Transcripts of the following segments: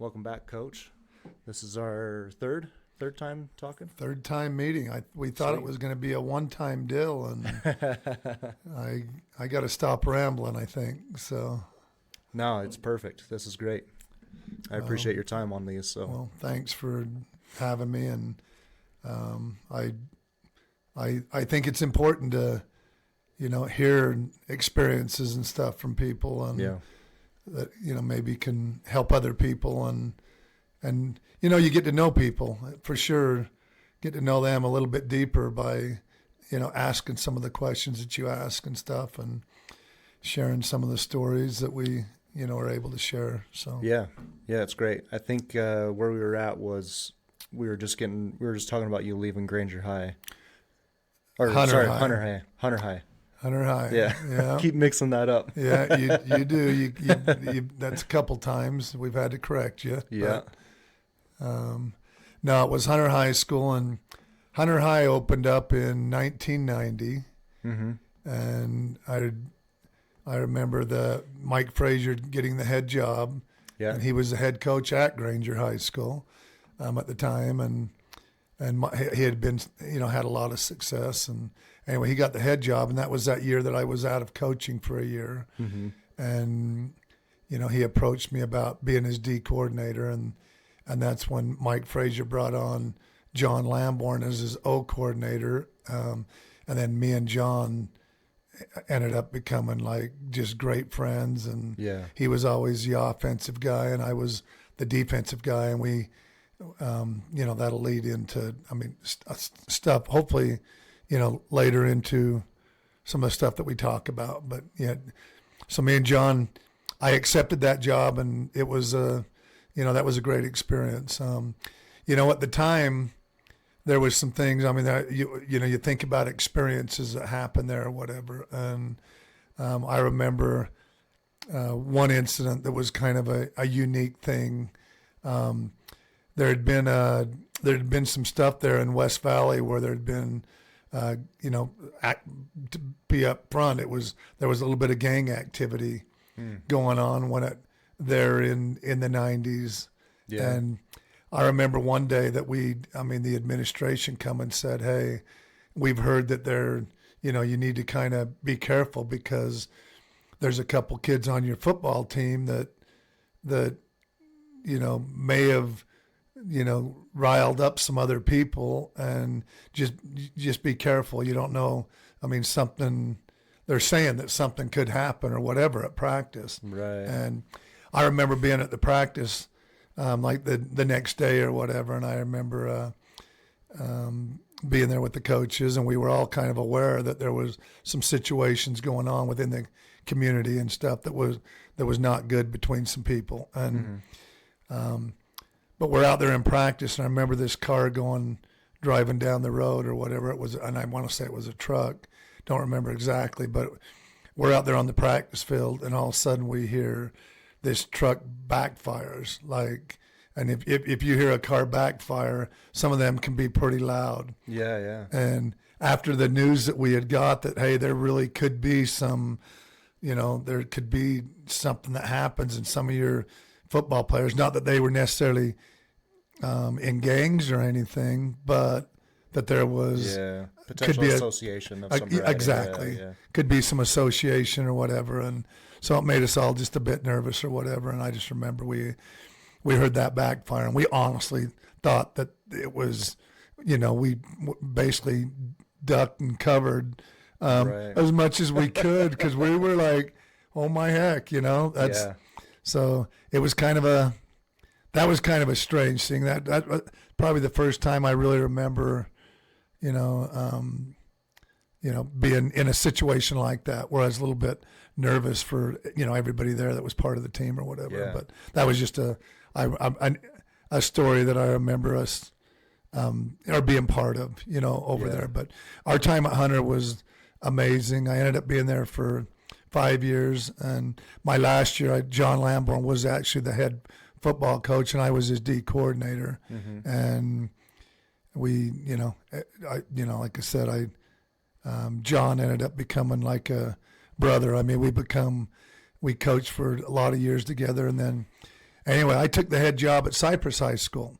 Welcome back, Coach. This is our third time talking. Third time meeting. We thought Sweet. it was going to be a one-time deal, and I got to stop rambling, I think. So. No, it's perfect. This is great. I appreciate your time on these. So. Well, thanks for having me, and I think it's important to, hear experiences and stuff from people, and that maybe can help other people, and you get to know people for sure, get to know them a little bit deeper by asking some of the questions that you ask and stuff, and sharing some of the stories that we are able to share. So yeah, it's great. I think where we were at was we were just talking about you leaving Granger High, or Hunter High. Yeah. Keep mixing that up. Yeah, you do. You that's a couple times we've had to correct you. Yeah. But, no, it was Hunter High School, and Hunter High opened up in 1990. Mm-hmm. And I remember Mike Frazier getting the head job. Yeah. And he was the head coach at Granger High School at the time, and he had been had a lot of success, and anyway, he got the head job, and that was that year that I was out of coaching for a year. Mm-hmm. And he approached me about being his D coordinator, and that's when Mike Frazier brought on John Lamborn as his O coordinator, and then me and John ended up becoming like just great friends, and he was always the offensive guy and I was the defensive guy, and we that'll lead into stuff hopefully later into some of the stuff that we talk about. But so me and John, I accepted that job, and it was that was a great experience. At the time there was some things, you think about experiences that happened there or whatever. And I remember one incident that was kind of a unique thing. There had been some stuff there in West Valley where there had been, to be up front, there was a little bit of gang activity going on there in the 90s. Yeah. And I remember one day that the administration come and said, "Hey, we've heard that you need to kind of be careful because there's a couple kids on your football team that may have riled up some other people, and just be careful. You don't know. Something, they're saying that something could happen or whatever at practice." Right. And I remember being at the practice like the next day or whatever, and I remember being there with the coaches, and we were all kind of aware that there was some situations going on within the community and stuff that was not good between some people. And but we're out there in practice, and I remember this car driving down the road or whatever it was, and I want to say it was a truck. Don't remember exactly, but we're out there on the practice field, and all of a sudden we hear this truck backfires. And if you hear a car backfire, some of them can be pretty loud. Yeah. And after the news that we had got that, hey, there really could be some, there could be something that happens in some of your football players, not that they were necessarily in gangs or anything, but that there was potential association of some variety. Exactly. Could be some association or whatever, and so it made us all just a bit nervous or whatever. And I just remember we heard that backfire, and we honestly thought that it was, we basically ducked and covered as much as we could, because we were like, oh my heck, So it was kind of a strange thing. That was probably the first time I really remember, being in a situation like that where I was a little bit nervous for, everybody there that was part of the team or whatever. Yeah. But that was just a story that I remember us, or being part of, over there. But our time at Hunter was amazing. I ended up being there for 5 years, and my last year, John Lamborn was actually the head football coach, and I was his D coordinator. Mm-hmm. And we, like I said, John ended up becoming like a brother. We coached for a lot of years together, and then Anyway, I took the head job at Cyprus High School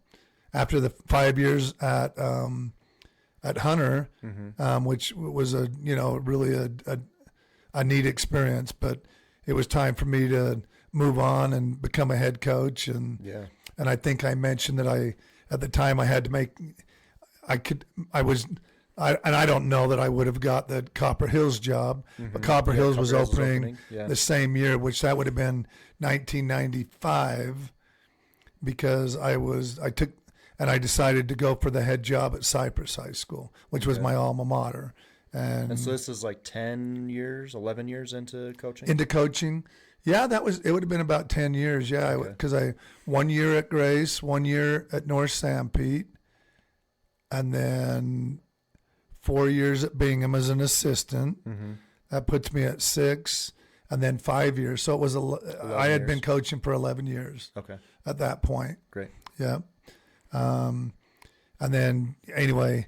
after the 5 years at Hunter, which was really a neat experience. But it was time for me to move on and become a head coach. And I think I mentioned that at the time I had to make, I don't know that I would have got the Copper Hills job, but Copper Hills was opening the same year, which that would have been 1995, because I decided to go for the head job at Cyprus High School, which was my alma mater. And so this is like 10 years, 11 years into coaching? Into coaching. Yeah, it would have been about 10 years. Yeah. Because I 1 year at Grace, 1 year at North Sanpete, and then 4 years at Bingham as an assistant. That puts me at 6, and then 5 years. So it was I had been coaching for 11 years. Okay. At that point. Great. Yeah. And then anyway,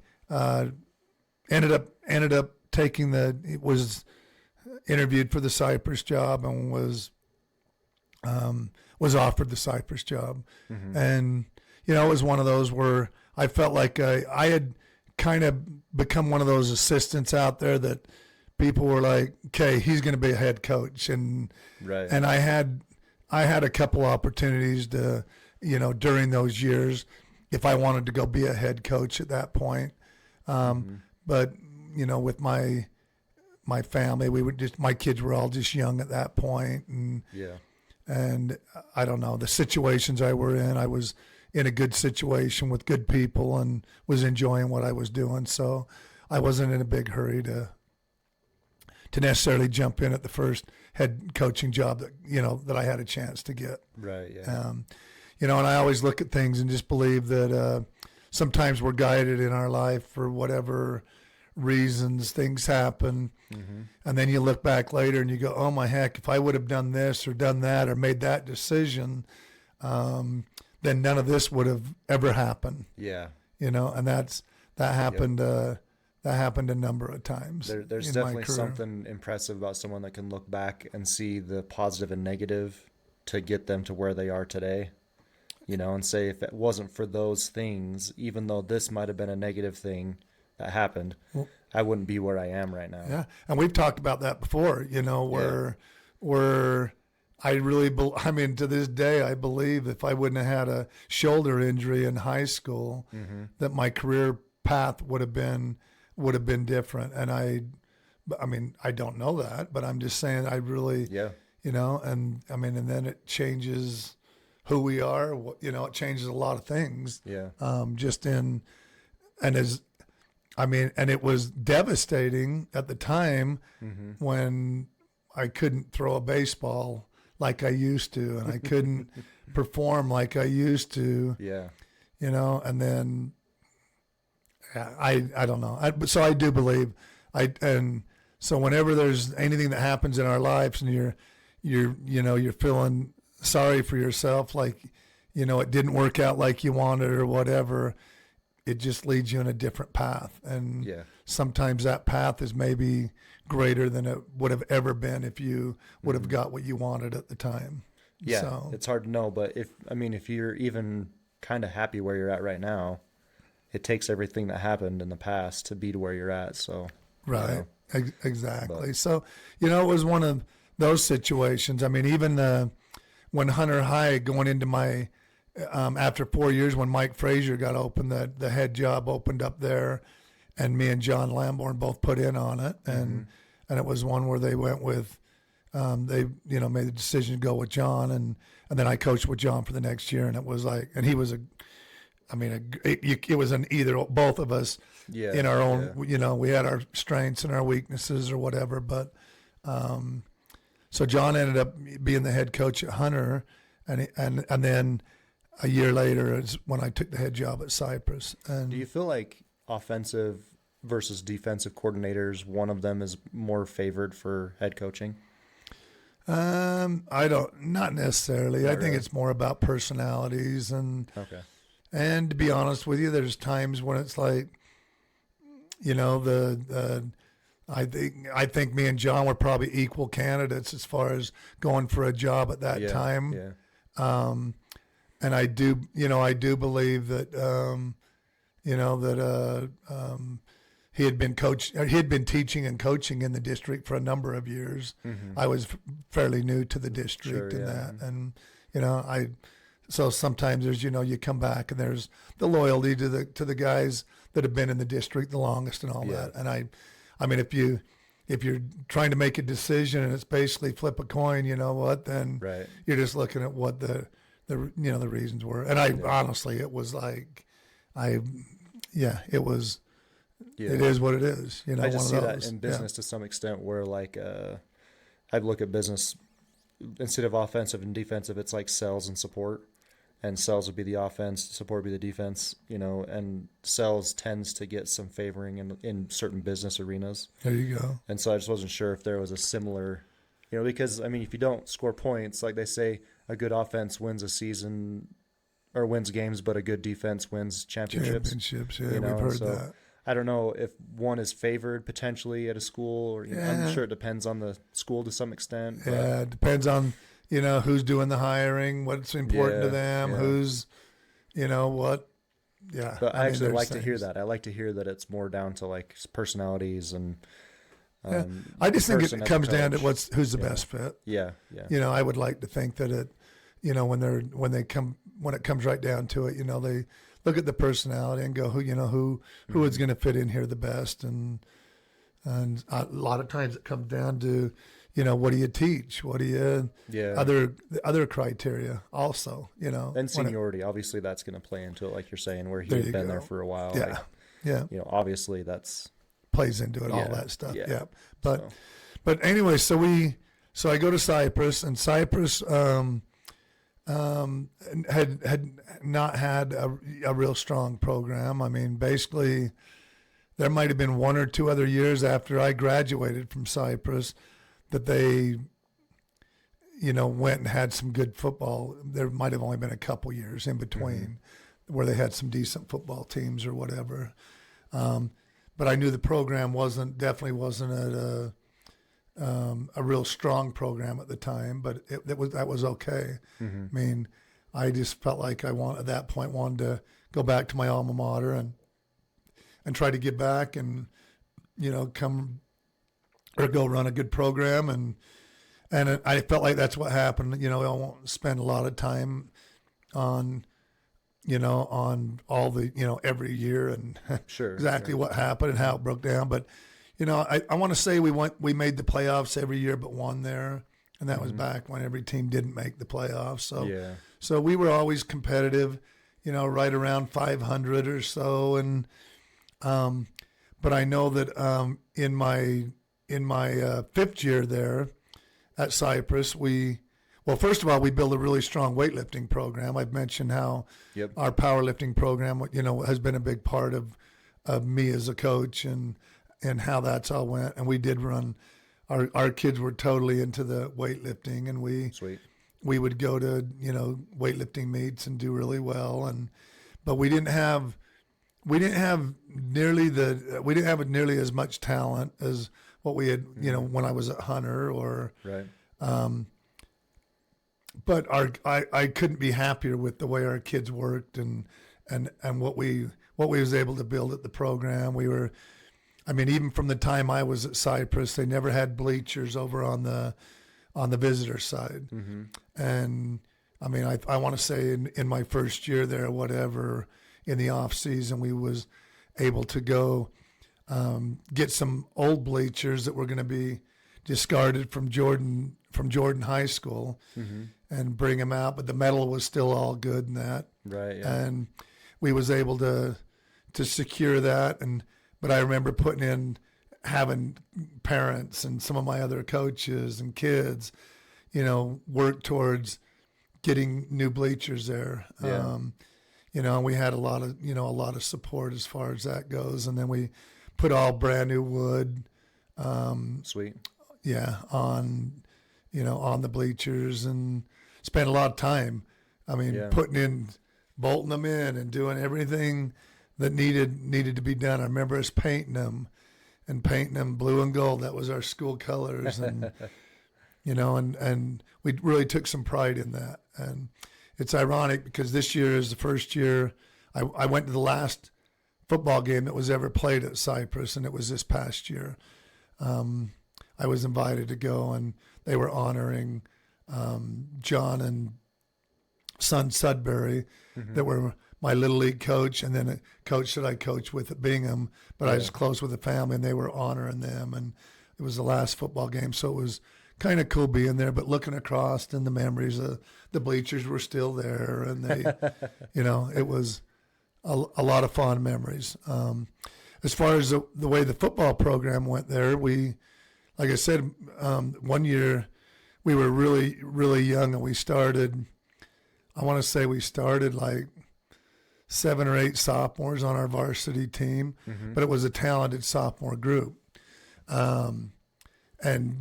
ended up taking was interviewed for the Cyprus job and was offered the Cyprus job. And it was one of those where I felt like I had kind of become one of those assistants out there that people were like, okay, he's going to be a head coach. And I had a couple opportunities to, during those years, if I wanted to go be a head coach at that point. But, with my family, my kids were all just young at that point. And I don't know, the situations I were in, I was in a good situation with good people and was enjoying what I was doing. So I wasn't in a big hurry to necessarily jump in at the first head coaching job that I had a chance to get. Right. Yeah. And I always look at things and just believe that sometimes we're guided in our life for whatever reasons things happen. And then you look back later and you go, oh my heck, if I would have done this or done that or made that decision, then none of this would have ever happened. Yeah. And that happened. That happened a number of times. There's definitely something impressive about someone that can look back and see the positive and negative to get them to where they are today. And say, if it wasn't for those things, even though this might have been a negative thing that happened, I wouldn't be where I am right now. Yeah. And we've talked about that before, where I really, to this day, I believe if I wouldn't have had a shoulder injury in high school, that my career path would have been different. And I don't know that, but I'm just saying I really, and then it changes who we are. It changes a lot of things. Yeah. And it was devastating at the time when I couldn't throw a baseball like I used to, and I couldn't perform like I used to. Yeah. And then I don't know. So I do believe so whenever there's anything that happens in our lives and you're feeling sorry for yourself, like, it didn't work out like you wanted or whatever, it just leads you in a different path. And sometimes that path is maybe greater than it would have ever been if you would have got what you wanted at the time. Yeah. So, it's hard to know, but if you're even kind of happy where you're at right now, it takes everything that happened in the past to be to where you're at. So, right. Exactly. So, it was one of those situations. Even when Hunter High, going into my, after 4 years, when Mike Frazier got open, the head job opened up there, and me and John Lamborn both put in on it. And it was one where they went with, they made the decision to go with John. And then I coached with John for the next year. And it was like, and he was it was an either, both of us in our own, we had our strengths and our weaknesses or whatever. But, so John ended up being the head coach at Hunter, and then a year later is when I took the head job at Cyprus. And do you feel like offensive versus defensive coordinators, one of them is more favored for head coaching? Not necessarily. Not I think really. it's more about personalities Okay. And to be honest with you, there's times when it's like, I think me and John were probably equal candidates as far as going for a job at that time. Yeah. and I do believe that he had been teaching and coaching in the district for a number of years. Mm-hmm. I was fairly new to the district and so sometimes there's, you come back and there's the loyalty to the guys that have been in the district the longest and all that. And I mean, if you're trying to make a decision and it's basically flip a coin, then you're just looking at what the reasons were. And honestly, it was like, it was, it is what it is. I just see that in business to some extent where like, I'd look at business instead of offensive and defensive, it's like sales and support. And sales would be the offense, support would be the defense, and sales tends to get some favoring in certain business arenas. There you go. And so I just wasn't sure if there was a similar, because, I mean, if you don't score points, like they say, a good offense wins a season or wins games, but a good defense wins championships. Yeah, we've heard that. I don't know if one is favored potentially at a school, or I'm sure it depends on the school to some extent. But. Yeah, it depends on who's doing the hiring, what's important to them, who's what. Yeah, but I actually like to hear that. I like to hear that it's more down to like personalities and. I just think it comes down to who's the best fit. Yeah. I would like to think that it, when it comes right down to it, they look at the personality and go, who is going to fit in here the best, and a lot of times it comes down to, what do you teach, what do you other criteria also, and seniority. Obviously, that's going to play into it, like you're saying, where he's been there for a while. Obviously that's plays into it, all that stuff. Yeah. But anyway, so I go to Cyprus, and Cyprus had not had a real strong program. I mean, basically, there might have been one or two other years after I graduated from Cyprus that they, went and had some good football. There might have only been a couple years in between where they had some decent football teams or whatever. But I knew the program definitely wasn't at a real strong program at the time, but that was okay. Mm-hmm. I mean, I just felt like at that point wanted to go back to my alma mater and try to get back and come or go run a good program, and I felt like that's what happened. I won't spend a lot of time on all the, every year and exactly what happened and how it broke down. But, I want to say we made the playoffs every year but one there. And that was back when every team didn't make the playoffs. So we were always competitive, right around 500 or so. And, but I know that, in my fifth year there at Cyprus, first of all, we built a really strong weightlifting program. I've mentioned how our powerlifting program, has been a big part of me as a coach and how that's all went. And we did run, our kids were totally into the weightlifting, and we would go to, weightlifting meets and do really well. But we didn't have nearly as much talent as what we had, when I was at Hunter or, but I couldn't be happier with the way our kids worked and what we was able to build at the program. Even from the time I was at Cyprus, they never had bleachers over on the visitor side. Mm-hmm. And I want to say in my first year there, whatever, in the off season, we was able to go get some old bleachers that were going to be discarded from Jordan High School, and bring them out. But the metal was still all good and that. Right. Yeah. And we was able to secure that. But I remember having parents and some of my other coaches and kids, work towards getting new bleachers there. Yeah. And we had a lot of support as far as that goes. And then we put all brand new wood. Sweet. Yeah. On the bleachers, and spent a lot of time. Bolting them in and doing everything that needed to be done. I remember us painting them blue and gold. That was our school colors. And, and we really took some pride in that. it's ironic because this year is the first year I went to the last football game that was ever played at Cyprus, and it was this past year. I was invited to go, and they were honoring John and son Sudbury, that were my little league coach, and then a coach that I coached with at Bingham. But I was close with the family, and they were honoring them, and it was the last football game, so it was kind of cool being there. But looking across, and the memories of the bleachers were still there, and they, it was a lot of fond memories. As far as the way the football program went there, like I said, one year we were really, really young, and we started like 7 or 8 sophomores on our varsity team, but it was a talented sophomore group, and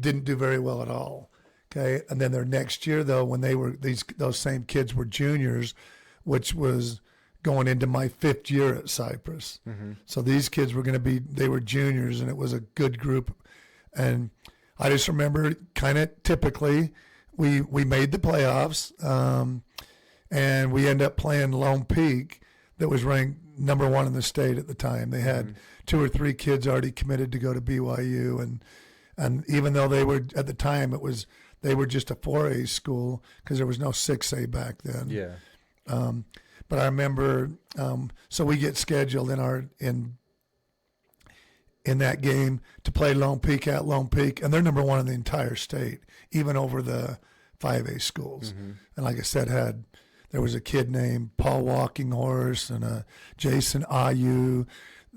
didn't do very well at all. Okay, and then their next year, though, when those same kids were juniors, which was going into my 5th year at Cyprus. So these kids were they were juniors, and it was a good group. And I just remember kind of typically we made the playoffs, and we ended up playing Lone Peak that was ranked number 1 in the state at the time. They had 2 or 3 kids already committed to go to BYU, and even though they were, at the time, they were just a 4A school because there was no 6A back then. Yeah. But I remember, so we get scheduled in that game to play Lone Peak at Lone Peak, and they're number 1 in the entire state, even over the 5A schools. And like I said, there was a kid named Paul Walking Horse and a Jason Ayu.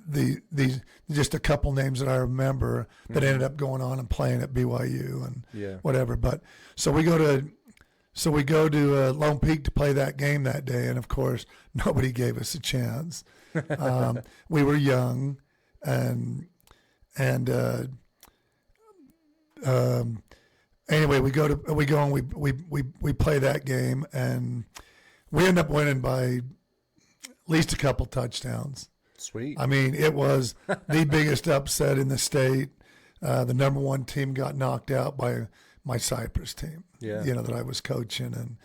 These just a couple names that I remember that ended up going on and playing at BYU and whatever. But so we go to Lone Peak to play that game that day, and of course nobody gave us a chance. We were young, and anyway, we go and we play that game, and we end up winning by at least a couple touchdowns. Sweet. I mean, it was the biggest upset in the state. The number 1 team got knocked out by my Cyprus team, that I was coaching.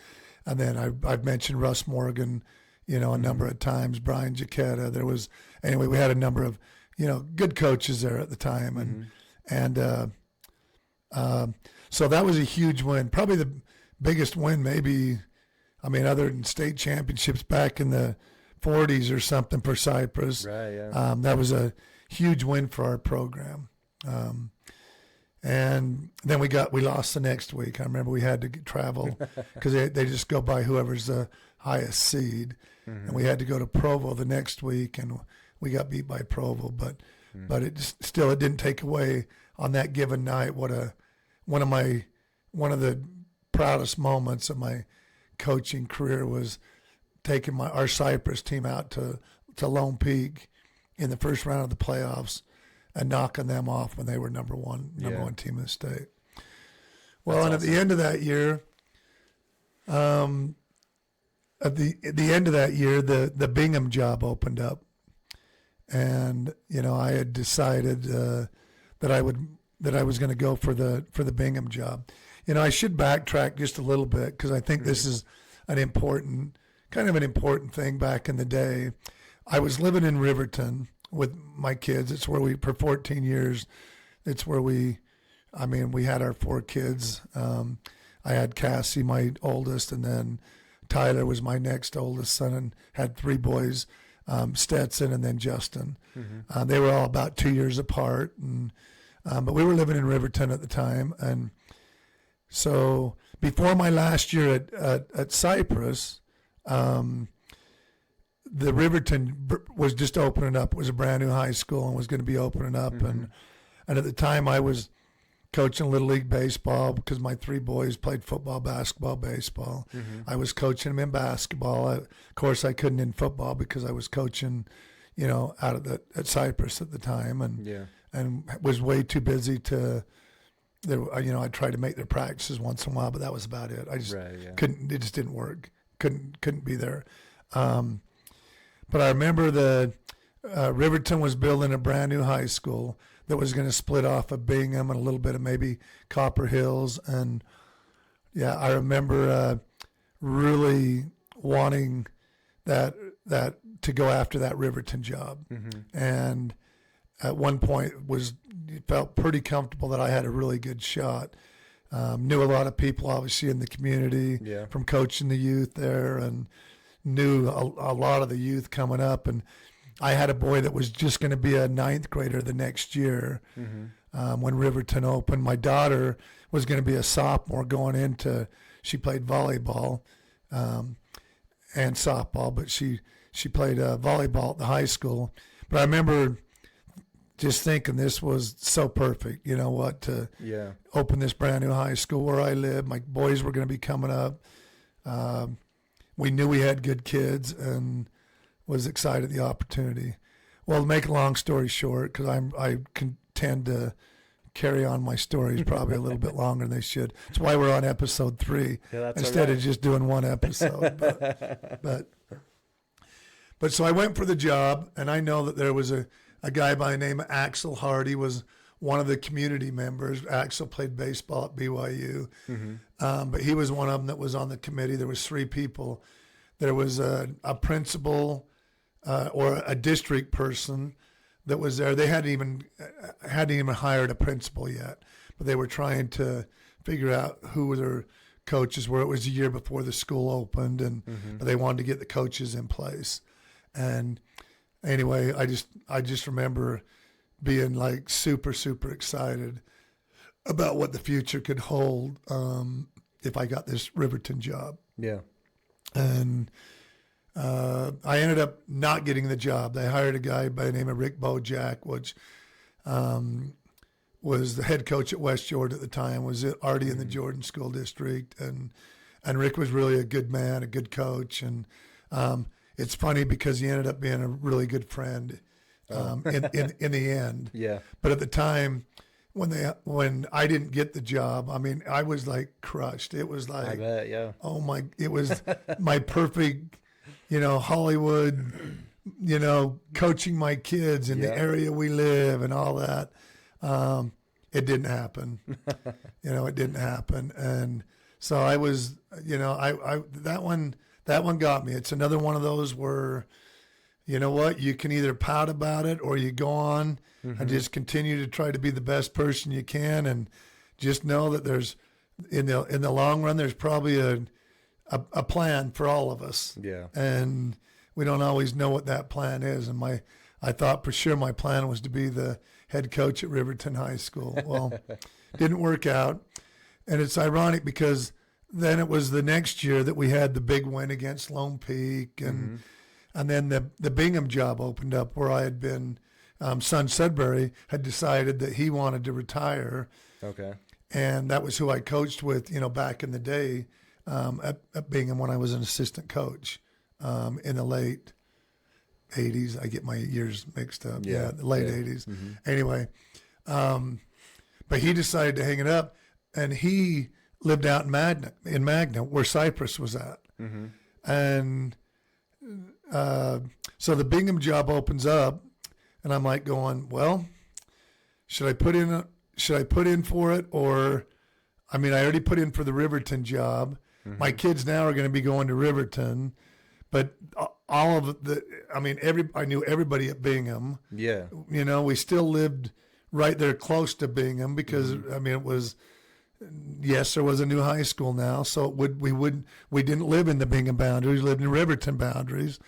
And then I've mentioned Russ Morgan, a number of times, Brian Giacchetta. We had a number of, good coaches there at the time. So that was a huge win. Probably the biggest win maybe, other than state championships back in the 40s or something for Cyprus. Right, yeah. That was a huge win for our program. And then we lost the next week. I remember we had to travel because they just go by whoever's the highest seed. And we had to go to Provo the next week, and we got beat by Provo. But it didn't take away on that given night one of the proudest moments of my coaching career was taking our Cyprus team out to Lone Peak in the first round of the playoffs and knocking them off when they were number one team in the state. Well, That's awesome. At the end of that year, the Bingham job opened up, and I had decided that I was going to go for the Bingham job. I should backtrack just a little bit because I think this is an important thing back in the day. I was living in Riverton with my kids. It's where for 14 years, it's where we had our 4 kids. I had Cassie, my oldest, and then Tyler was my next oldest son, and had 3 boys, Stetson and then Justin. They were all about 2 years apart, but we were living in Riverton at the time. And so before my last year at Cyprus, the Riverton was just opening up. It was a brand new high school and was going to be opening up. And at the time I was coaching Little League baseball because my 3 boys played football, basketball, baseball. I was coaching them in basketball. Of course, I couldn't in football because I was coaching, at Cyprus at the time, and was way too busy to. I tried to make their practices once in a while, but that was about it. I just couldn't. It just didn't work. Couldn't be there. But I remember the Riverton was building a brand new high school that was going to split off of Bingham and a little bit of maybe Copper Hills. And I remember really wanting that to go after that Riverton job. And at one point felt pretty comfortable that I had a really good shot. Knew a lot of people obviously in the community from coaching the youth there, and knew a lot of the youth coming up. And I had a boy that was just going to be a ninth grader the next year when Riverton opened. My daughter was going to be a sophomore going into, she played volleyball and softball, but she played volleyball at the high school. But I remember just thinking this was so perfect, you know what, to open this brand new high school where I live. My boys were going to be coming up. We knew we had good kids and was excited the opportunity. Well, to make a long story short, because I can tend to carry on my stories probably a little bit longer than they should. That's why we're on episode 3 instead of just doing one episode. But so I went for the job, and I know that there was a guy by the name of Axel Hardy was one of the community members. Axel played baseball at BYU, but he was one of them that was on the committee. There was 3 people. There was a principal or a district person that was there. They hadn't even hired a principal yet, but they were trying to figure out who their coaches were. It was a year before the school opened, and but they wanted to get the coaches in place. And anyway, I just remember being like super excited about what the future could hold if I got this Riverton job. Yeah. And I ended up not getting the job. They hired a guy by the name of Rick Bojack, which was the head coach at West Jordan at the time, was already in the Jordan School District. And Rick was really a good man, a good coach. And it's funny because he ended up being a really good friend in the end. Yeah. But at the time, when I didn't get the job, I mean, I was like crushed. It was like, I bet, yeah. It was my perfect, Hollywood, coaching my kids in the area we live and all that. It didn't happen. It didn't happen. And so I was, that one got me. It's another one of those where, you know what, you can either pout about it or you go on and just continue to try to be the best person you can, and just know that there's in the long run there's probably a plan for all of us. Yeah. And we don't always know what that plan is. And I thought for sure my plan was to be the head coach at Riverton High School. Well, didn't work out. And it's ironic because then it was the next year that we had the big win against Lone Peak, and then the Bingham job opened up where I had been. Son Sudbury had decided that he wanted to retire. Okay. And that was who I coached with, back in the day at Bingham when I was an assistant coach in the late 80s. I get my years mixed up. Yeah, the late 80s. Anyway, but he decided to hang it up, and he lived out in Magna, where Cyprus was at. And so the Bingham job opens up, and I'm like going, well, should I put in for it? Or, I mean, I already put in for the Riverton job. My kids now are going to be going to Riverton, but all of I knew everybody at Bingham. Yeah. We still lived right there close to Bingham because, it was, yes, there was a new high school now, so we didn't live in the Bingham boundaries, we lived in Riverton boundaries,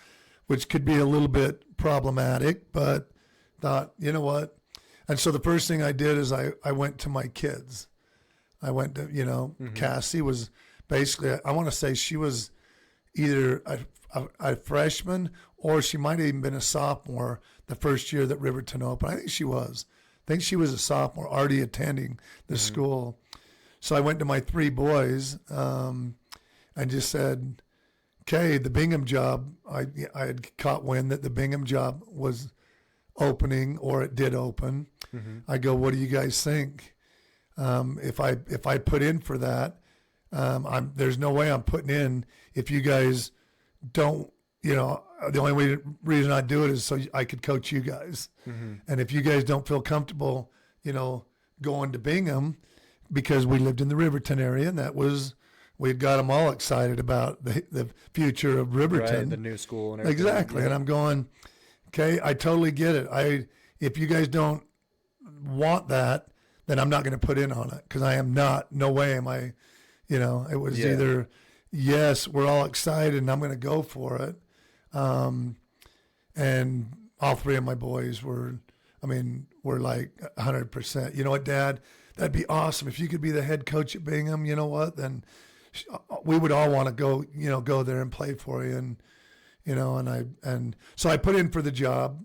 which could be a little bit problematic, but thought, you know what? And so the first thing I did is I went to my kids. I went to, Cassie was basically, I want to say she was either a freshman or she might have even been a sophomore the first year that Riverton opened. I think she was a sophomore already attending the school. So I went to my 3 boys and just said, okay, the Bingham job, I had caught wind that the Bingham job was opening, or it did open. I go, what do you guys think? If I put in for that, there's no way I'm putting in if you guys don't, the only reason I do it is so I could coach you guys. And if you guys don't feel comfortable, going to Bingham, because we lived in the Riverton area, and that was we'd got them all excited about the future of Riverton. Right, the new school and everything. Exactly. And I'm going, okay, I totally get it. If you guys don't want that, then I'm not going to put in on it, because I am not. No way am I. It was either yes, we're all excited and I'm going to go for it, and all three of my boys were like 100%. You know what, Dad? That'd be awesome if you could be the head coach at Bingham. You know what? Then we would all want to go there and play for you, and so I put in for the job.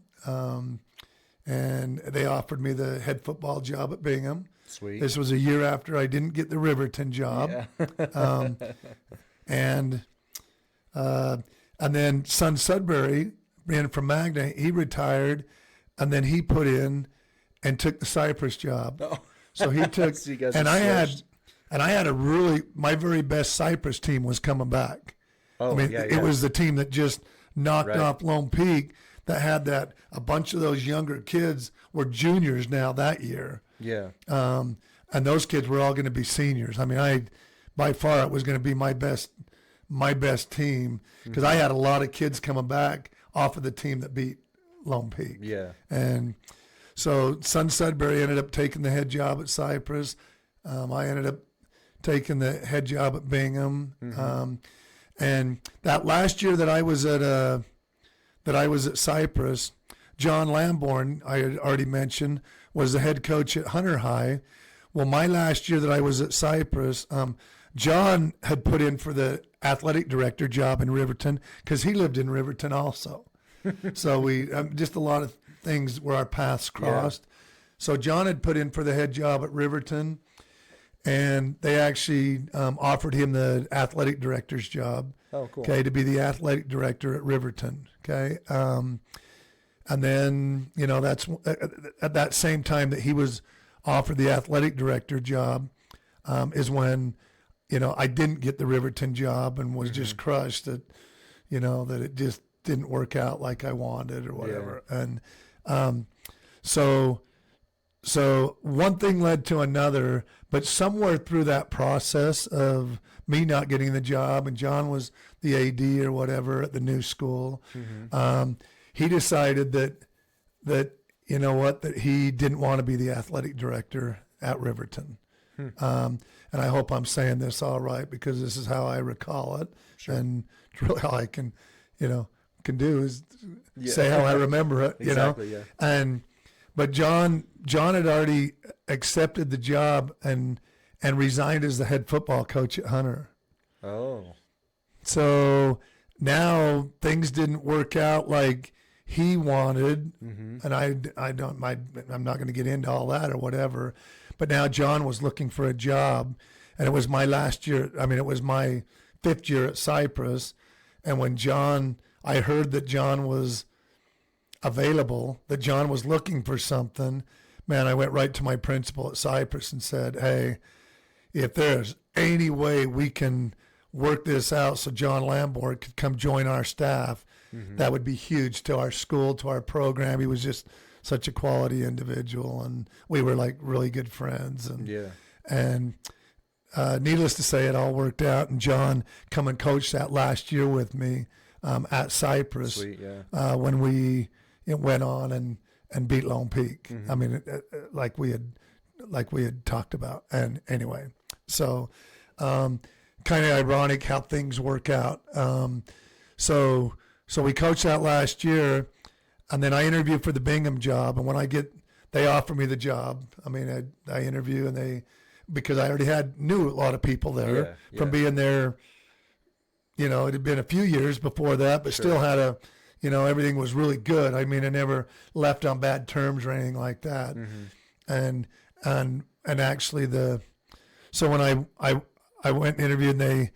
And they offered me the head football job at Bingham. Sweet. This was a year after I didn't get the Riverton job. Yeah. And then son Sudbury, being from Magna, he retired, and then he put in and took the Cyprus job. Oh. So he took, So you guys and switched. I had my very best Cyprus team was coming back. Oh, It was the team that just knocked Right. off Lone Peak, that had a bunch of those younger kids were juniors now that year. Yeah. And those kids were all going to be seniors. By far, it was going to be my best team, because I had a lot of kids coming back off of the team that beat Lone Peak. Yeah. And so son Sudbury ended up taking the head job at Cyprus. I ended up taking the head job at Bingham. And that last year that I was at Cyprus, John Lamborn, I had already mentioned, was the head coach at Hunter High. Well, my last year that I was at Cyprus, John had put in for the athletic director job in Riverton, because he lived in Riverton also. So we just a lot of things where our paths crossed. Yeah. So John had put in for the head job at Riverton, and they actually offered him the athletic director's job. Oh, cool. Okay, to be the athletic director at Riverton. Okay, and then that's at that same time that he was offered the athletic director job, is when I didn't get the Riverton job and was just crushed that that it just didn't work out like I wanted or whatever. Yeah. And so one thing led to another, but somewhere through that process of me not getting the job, and John was the AD or whatever at the new school, he decided that that he didn't want to be the athletic director at Riverton. And I hope I'm saying this all right, because this is how I recall it. Sure. And it's really all I can do is say how I remember it. Exactly, yeah. But John had already accepted the job and resigned as the head football coach at Hunter. Oh. So now things didn't work out like he wanted, and I'm not going to get into all that or whatever. But now John was looking for a job, and it was my last year. It was my 5th year at Cyprus, and when I heard that John was available, that John was looking for something, man, I went right to my principal at Cyprus and said, hey, if there's any way we can work this out so John Lamborn could come join our staff, that would be huge to our school, to our program. He was just such a quality individual, and we were like really good friends. And needless to say, it all worked out, and John come and coached that last year with me at Cyprus. Sweet, yeah. When we went on and beat Lone Peak. Like we had talked about. And anyway, so kind of ironic how things work out. So we coached that last year, and then I interviewed for the Bingham job. And when they offer me the job. I interview, and because I already knew a lot of people there from being there. It had been a few years before that, but still had everything was really good. I never left on bad terms or anything like that. And actually so when I went and interviewed, and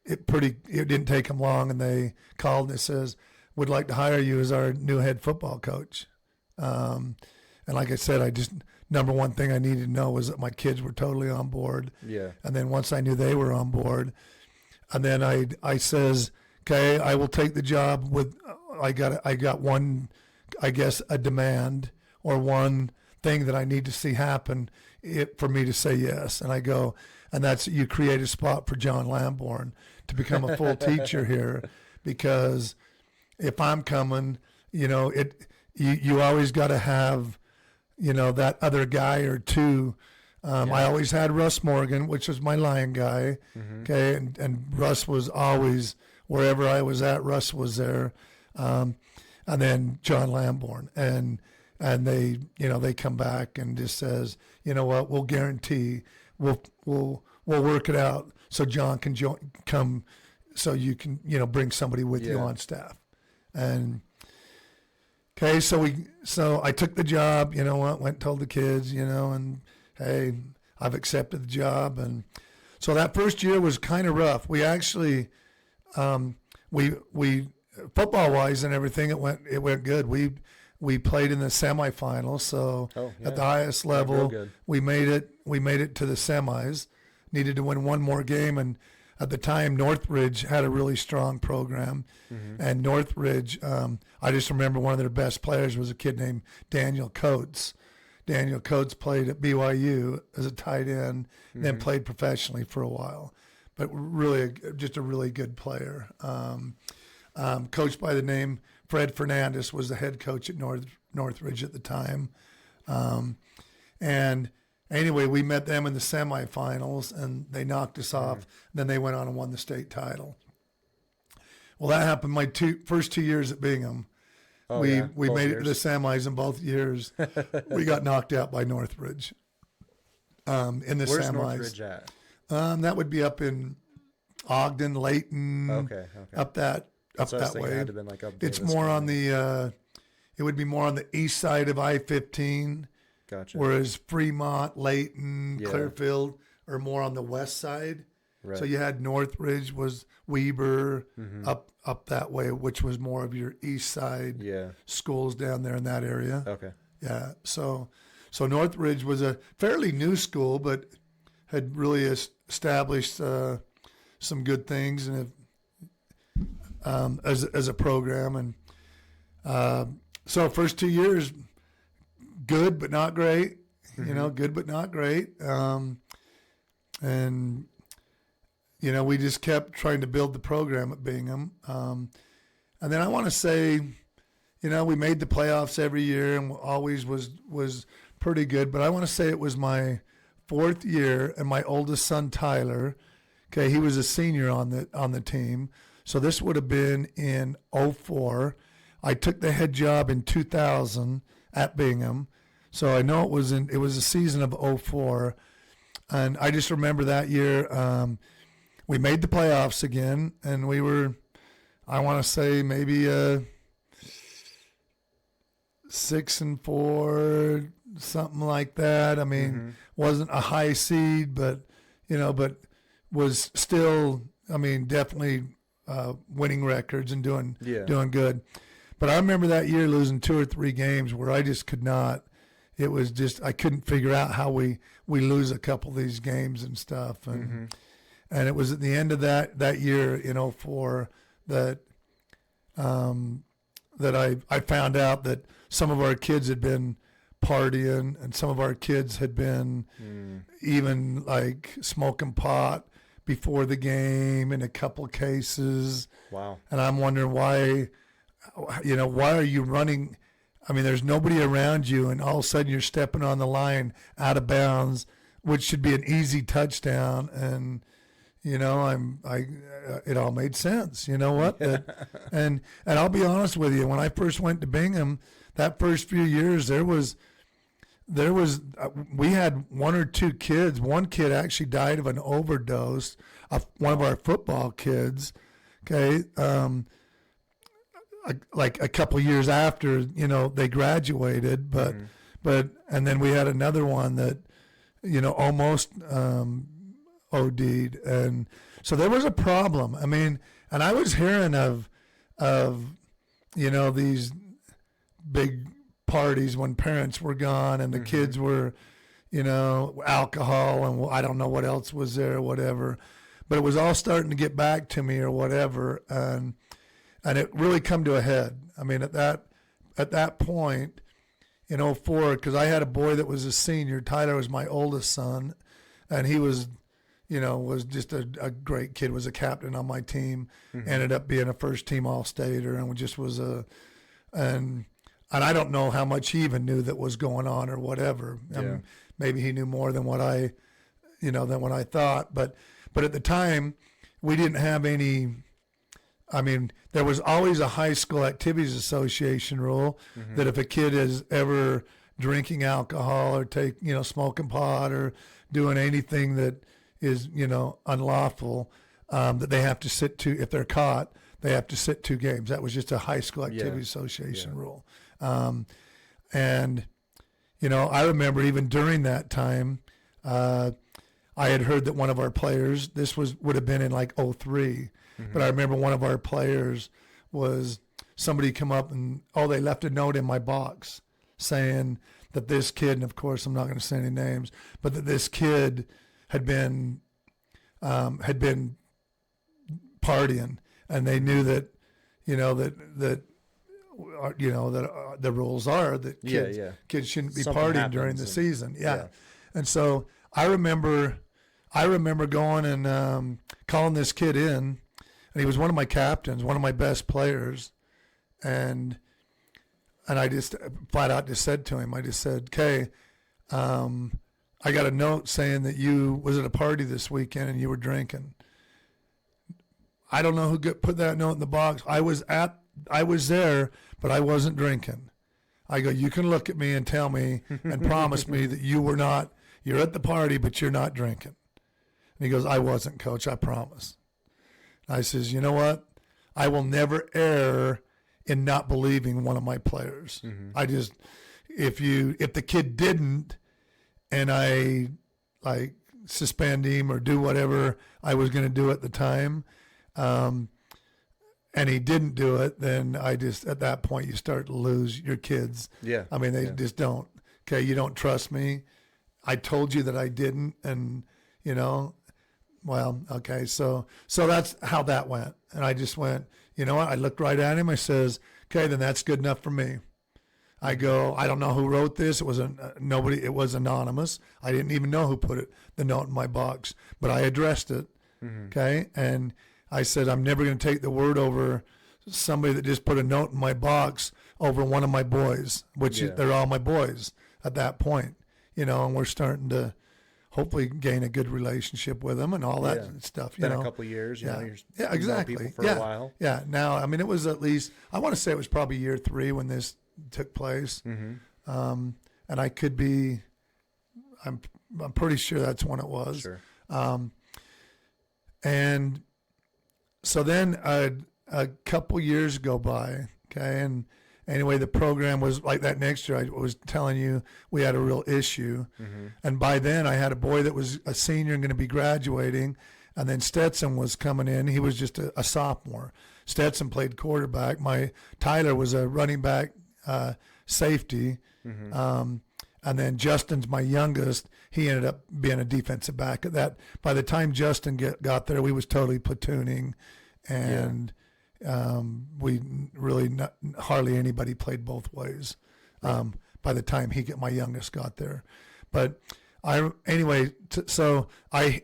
it didn't take them long, and they called and it says, would like to hire you as our new head football coach. And like I said, number one thing I needed to know was that my kids were totally on board. Yeah. And then once I knew they were on board, and then I says, okay, I will take the job with, I got one, I guess, a demand or one thing that I need to see happen for me to say yes. And I go, and that's, you create a spot for John Lamborn to become a full teacher here, because if I'm coming, you always got to have, that other guy or two. I always had Russ Morgan, which was my line guy. Okay. And Russ was always, wherever I was at, Russ was there. And then John Lamborn, and they, they come back and just says, you know what, we'll guarantee we'll work it out so John can come, so you can, bring somebody with you on staff. And okay, so I took the job, went and told the kids, and hey, I've accepted the job. And so that first year was kind of rough. We actually, we football wise and everything, it went good. We played in the semifinals, so at the highest level, we made it to the semis. Needed to win one more game, and at the time, Northridge had a really strong program. And Northridge, I just remember one of their best players was a kid named Daniel Coates. Daniel Coates played at BYU as a tight end, and then played professionally for a while, but really just a really good player. Coached by the name Fred Fernandez, was the head coach at Northridge at the time. And anyway, we met them in the semifinals, and they knocked us off. Then they went on and won the state title. Well, that happened my first 2 years at Bingham. We made it to the semis in both years. We got knocked out by Northridge in the Where's semis. Northridge at? That would be up in Ogden, Layton. Okay. Up that way. It had to been like up It's Davis more County. on the. It would be more on the east side of I-15. Gotcha. Whereas Fremont, Layton, Clearfield are more on the west side. Right. So you had Northridge was Weber up that way, which was more of your east side schools down there in that area. Okay. Yeah. So Northridge was a fairly new school, but had really established some good things and as a program. And so first 2 years, good but not great. Good but not great. And we just kept trying to build the program at Bingham. And then I want to say, we made the playoffs every year and always was pretty good. But I want to say it was my fourth year, and my oldest son Tyler, okay, he was a senior on the team. So this would have been in 04. I took the head job in 2000 at Bingham. So I know it was a season of 04. And I just remember that year, we made the playoffs again, and we were, I want to say maybe 6-4, something like that. I mean, wasn't a high seed, but was still, definitely winning records and doing good. But I remember that year losing 2 or 3 games where I just could not. It was just, I couldn't figure out how we lose a couple of these games and stuff. And and it was at the end of that year in 04 that I found out that some of our kids had been partying, and some of our kids had been even like smoking pot before the game in a couple cases. Wow. And I'm wondering why are you running? There's nobody around you, and all of a sudden you're stepping on the line out of bounds, which should be an easy touchdown. And it all made sense. You know what? And I'll be honest with you. When I first went to Bingham, that first few years, we had 1 or 2 kids. One kid actually died of an overdose. One of our football kids. Okay. Like a couple years after, they graduated, but and then we had another one that, almost OD'd, and so there was a problem. And I was hearing of these big parties when parents were gone and the kids were, alcohol and I don't know what else was there or whatever, but it was all starting to get back to me or whatever, and it really come to a head. At that point, in '04, because I had a boy that was a senior. Tyler was my oldest son, and he was, was just a great kid, was a captain on my team, ended up being a first team All-Stater, and just was and I don't know how much he even knew that was going on or whatever. Yeah. Maybe he knew more than what I thought, but at the time we didn't have any. I mean, there was always a high school activities association rule that if a kid is ever drinking alcohol or smoking pot or doing anything that is, unlawful, that they have to if they're caught, they have to sit 2 games. That was just a high school activities association rule. And, I remember even during that time, I had heard that one of our players, would have been in like '03, but I remember one of our players was somebody come up and, they left a note in my box saying that this kid, and of course I'm not going to say any names, but that this kid had been partying, and they knew that, that the rules are that kids shouldn't be Something partying during the season. Yeah. And so I remember going and calling this kid in, and he was one of my captains, one of my best players, and I just flat out just said to him, I just said, "Okay, I got a note saying that you was at a party this weekend and you were drinking. I don't know who put that note in the box. I was there, but I wasn't drinking." I go, "You can look at me and tell me and promise me that you're at the party, but you're not drinking." And he goes, "I wasn't, Coach, I promise." I says, "You know what? I will never err in not believing one of my players. I just, if the kid didn't, and I like suspend him or do whatever I was going to do at the time, and he didn't do it, then I just, at that point, you start to lose your kids. Yeah. I mean, they just don't. Okay, you don't trust me. I told you that I didn't, and well, okay, so that's how that went. And I just went, you know what? I looked right at him. I says, "Okay, then that's good enough for me." I go, "I don't know who wrote this. It was nobody. It was anonymous. I didn't even know who put the note in my box, but I addressed it." Okay, and I said, "I'm never going to take the word over somebody that just put a note in my box over one of my boys, which they're all my boys at that point, and we're starting to hopefully gain a good relationship with them and all that stuff. Been a couple of years, you're exactly. known People for a while. Yeah. Now, I mean, it was at least, I want to say it was probably year 3 when this took place. And I could be, I'm pretty sure that's when it was. Sure. And so then a couple years go by, okay, and anyway, the program was like that. Next year, I was telling you we had a real issue. And by then, I had a boy that was a senior and going to be graduating, and then Stetson was coming in. He was just a sophomore. Stetson played quarterback. Tyler was a running back, safety. And then Justin's my youngest. He ended up being a defensive back. By the time Justin got there, we was totally platooning, and we really hardly anybody played both ways. By the time my youngest got there, but so I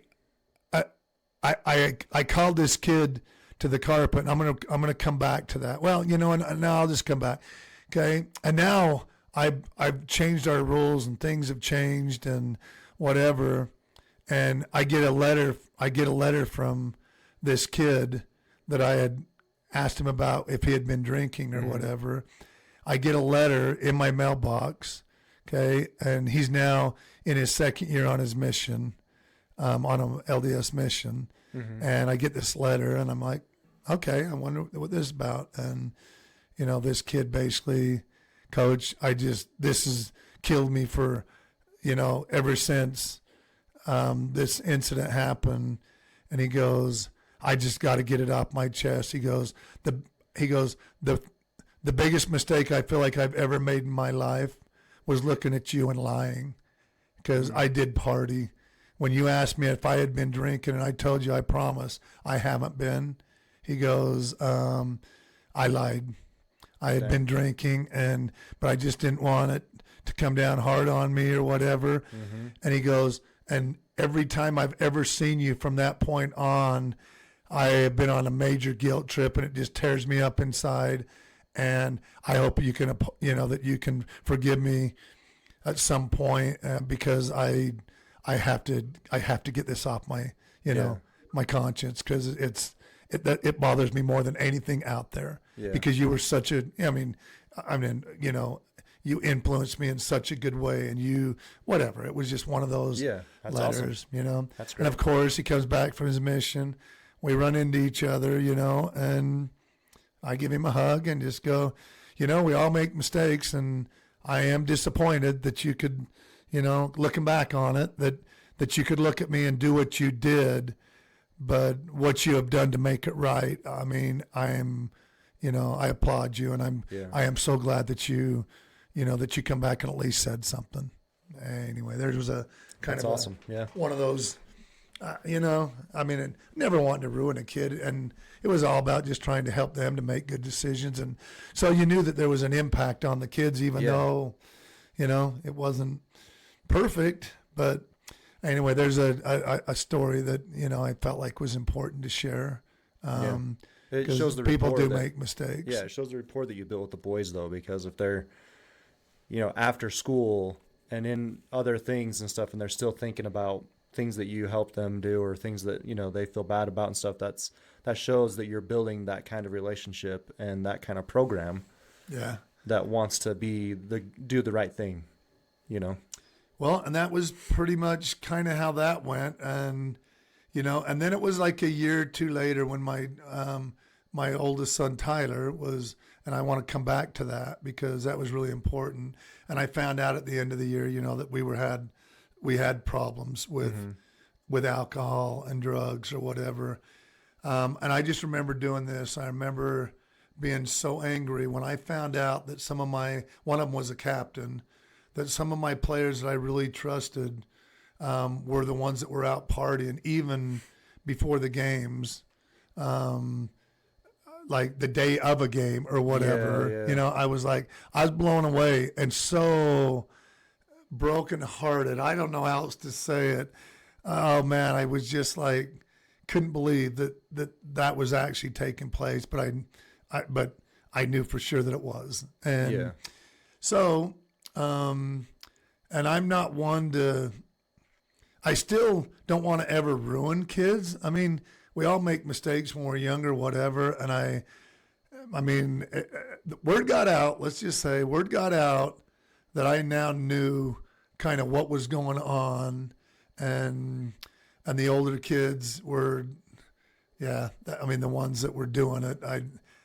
called this kid to the carpet, and I'm gonna come back to that. Well, and now I'll just come back, okay? And now I've changed our rules, and things have changed, and whatever. And I get a letter from this kid that I had asked him about if he had been drinking or whatever. I get a letter in my mailbox, okay, and he's now in his second year on his mission, on an LDS mission, and I get this letter, and I'm like, okay, I wonder what this is about. And this kid basically, Coach, this has killed me for, ever since this incident happened. And he goes, "I just got to get it off my chest." He goes, the biggest mistake I feel like I've ever made in my life was looking at you and lying, because I did party. When you asked me if I had been drinking, and I told you, I promise I haven't been. He goes, "I lied. I had been drinking, but I just didn't want it to come down hard on me or whatever. And he goes, and every time I've ever seen you from that point on, I have been on a major guilt trip, and it just tears me up inside. And I hope you can, that you can forgive me at some point, because I have to get this off my, my conscience, because it bothers me more than anything out there. Yeah. Because you were such a, you influenced me in such a good way, and whatever. It was just one of those that's letters, awesome. That's great. And of course, he comes back from his mission. We run into each other, and I give him a hug and just go, we all make mistakes, and I am disappointed that you could, looking back on it, that you could look at me and do what you did, but what you have done to make it right. I mean, I applaud you, and I am so glad that you come back and at least said something. Anyway, there was a kind That's of awesome. one of those, never wanting to ruin a kid, and it was all about just trying to help them to make good decisions. And so you knew that there was an impact on the kids, even though, it wasn't perfect. But anyway, there's a story that, I felt like was important to share. It shows the people rapport do make mistakes. Yeah, it shows the rapport that you build with the boys, though, because if they're, after school and in other things and stuff, and they're still thinking about things that you help them do or things that, they feel bad about and stuff, that shows that you're building that kind of relationship and that kind of program. Yeah. That wants to do the right thing, Well, and that was pretty much kind of how that went. And, and then it was like a year or two later when my oldest son, Tyler, was, and I want to come back to that because that was really important. And I found out at the end of the year, that we had problems with alcohol and drugs or whatever. And I just remember doing this. I remember being so angry when I found out that one of them was a captain, that some of my players that I really trusted were the ones that were out partying even before the games, like the day of a game or whatever. Yeah. I was blown away and so brokenhearted. I don't know how else to say it. Oh man, I was just couldn't believe that was actually taking place, but I knew for sure that it was. And so, and I'm not one to, I still don't want to ever ruin kids. I mean, we all make mistakes when we're younger, whatever. And the word got out, let's just say word got out that I now knew kind of what was going on, and the older kids were, the ones that were doing it,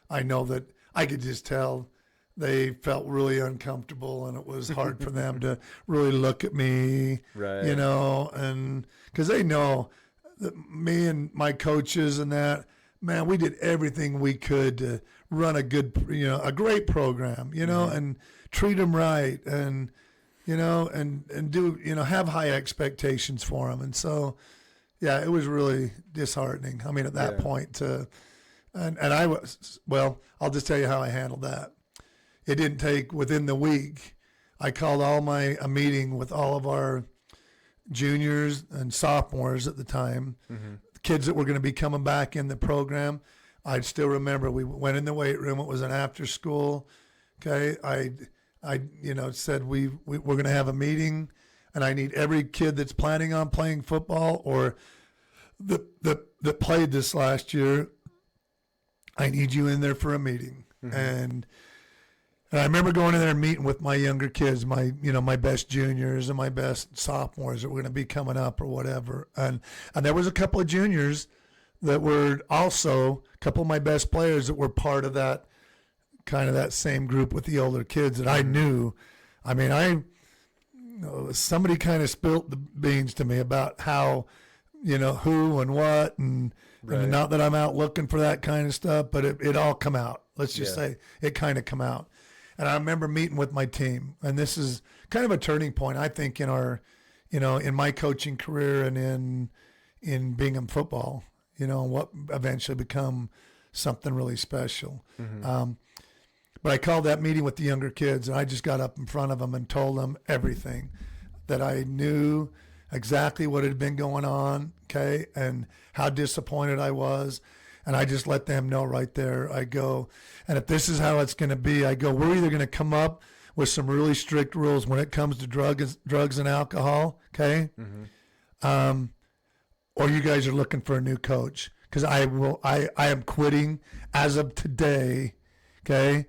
I know that I could just tell they felt really uncomfortable, and it was hard for them to really look at me, right? And because they know that me and my coaches and that, man, we did everything we could to run a great program, and treat them right, and and do, have high expectations for them. And so, it was really disheartening. I mean, at that point, and I was, well, I'll just tell you how I handled that. It didn't take, within the week, I called a meeting with all of our juniors and sophomores at the time, kids that were going to be coming back in the program. I still remember we went in the weight room. It was an after school. Okay. I said we're going to have a meeting, and I need every kid that's planning on playing football or that played this last year. I need you in there for a meeting. And I remember going in there and meeting with my younger kids, my best juniors and my best sophomores that were going to be coming up or whatever. And there was a couple of juniors that were also a couple of my best players that were part of that kind of that same group with the older kids that I knew. I mean, somebody kind of spilt the beans to me about how, who and what, and not that I'm out looking for that kind of stuff, but it all come out. Let's just say it kind of come out. And I remember meeting with my team, and this is kind of a turning point, I think, in our, in my coaching career and in Bingham football, what eventually become something really special. But But I called that meeting with the younger kids, and I just got up in front of them and told them everything, that I knew exactly what had been going on, okay, and how disappointed I was. And I just let them know right there. I go, and if this is how it's going to be, I go, we're either going to come up with some really strict rules when it comes to drugs and alcohol, okay, or you guys are looking for a new coach, because I am quitting as of today, okay.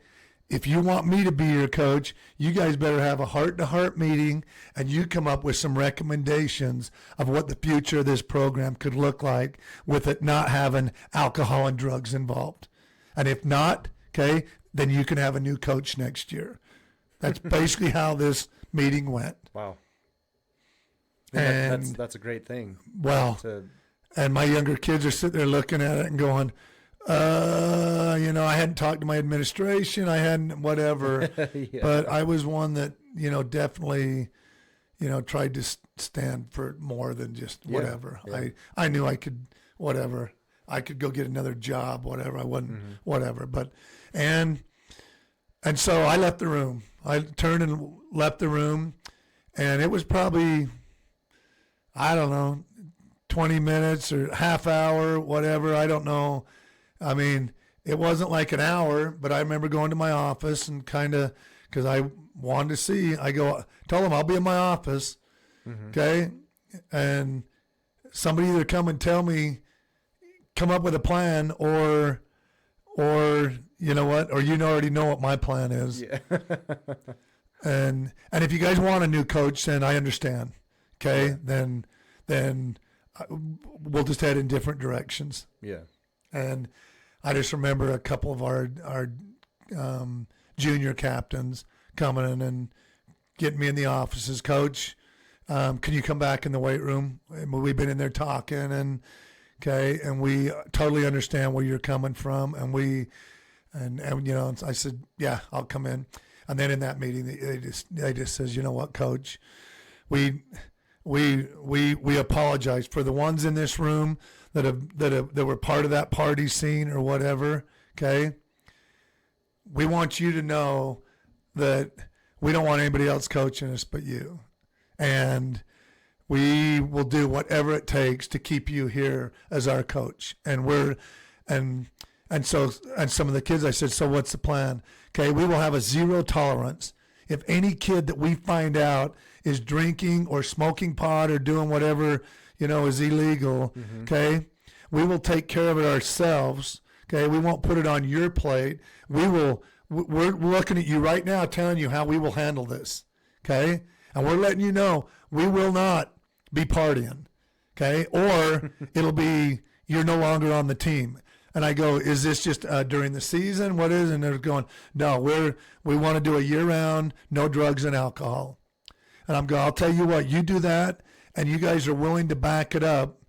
If you want me to be your coach, you guys better have a heart-to-heart meeting, and you come up with some recommendations of what the future of this program could look like with it not having alcohol and drugs involved. And if not, okay, then you can have a new coach next year. That's basically how this meeting went. Wow. And that's a great thing. Well, and my younger kids are sitting there looking at it and going, I hadn't talked to my administration. I hadn't whatever, Yeah. But I was one that, definitely, tried to stand for more than just whatever. Yeah. I knew I could, whatever. I could go get another job, whatever. I wasn't, whatever. But, and so I left the room. I turned and left the room, and it was probably, I don't know, 20 minutes or half hour, whatever. I don't know. I mean, it wasn't like an hour, but I remember going to my office and kind of, because I wanted to see, I go, tell them I'll be in my office, okay? And somebody either come and tell me, come up with a plan, or you know what, or already know what my plan is. Yeah. And if you guys want a new coach, then I understand, okay? Then we'll just head in different directions. Yeah. And I just remember a couple of our junior captains coming in and getting me in the office as coach. Can you come back in the weight room? And we've been in there talking, and we totally understand where you're coming from. And I said, yeah, I'll come in. And then in that meeting, they just says, you know what, coach, we apologize for the ones in this room that were part of that party scene or whatever. Okay, we want you to know that we don't want anybody else coaching us but you, and we will do whatever it takes to keep you here as our coach. And some of the kids, I said, so what's the plan? Okay, we will have a zero tolerance. If any kid that we find out is drinking or smoking pot or doing whatever, is illegal, okay, we will take care of it ourselves, okay? We won't put it on your plate. We're looking at you right now, telling you how we will handle this, okay? And we're letting you know we will not be partying, okay? Or it'll be you're no longer on the team. And I go, is this just during the season? What is it? And they're going, no, we want to do a year-round, no drugs and alcohol. And I'm going, I'll tell you what, you do that, and you guys are willing to back it up,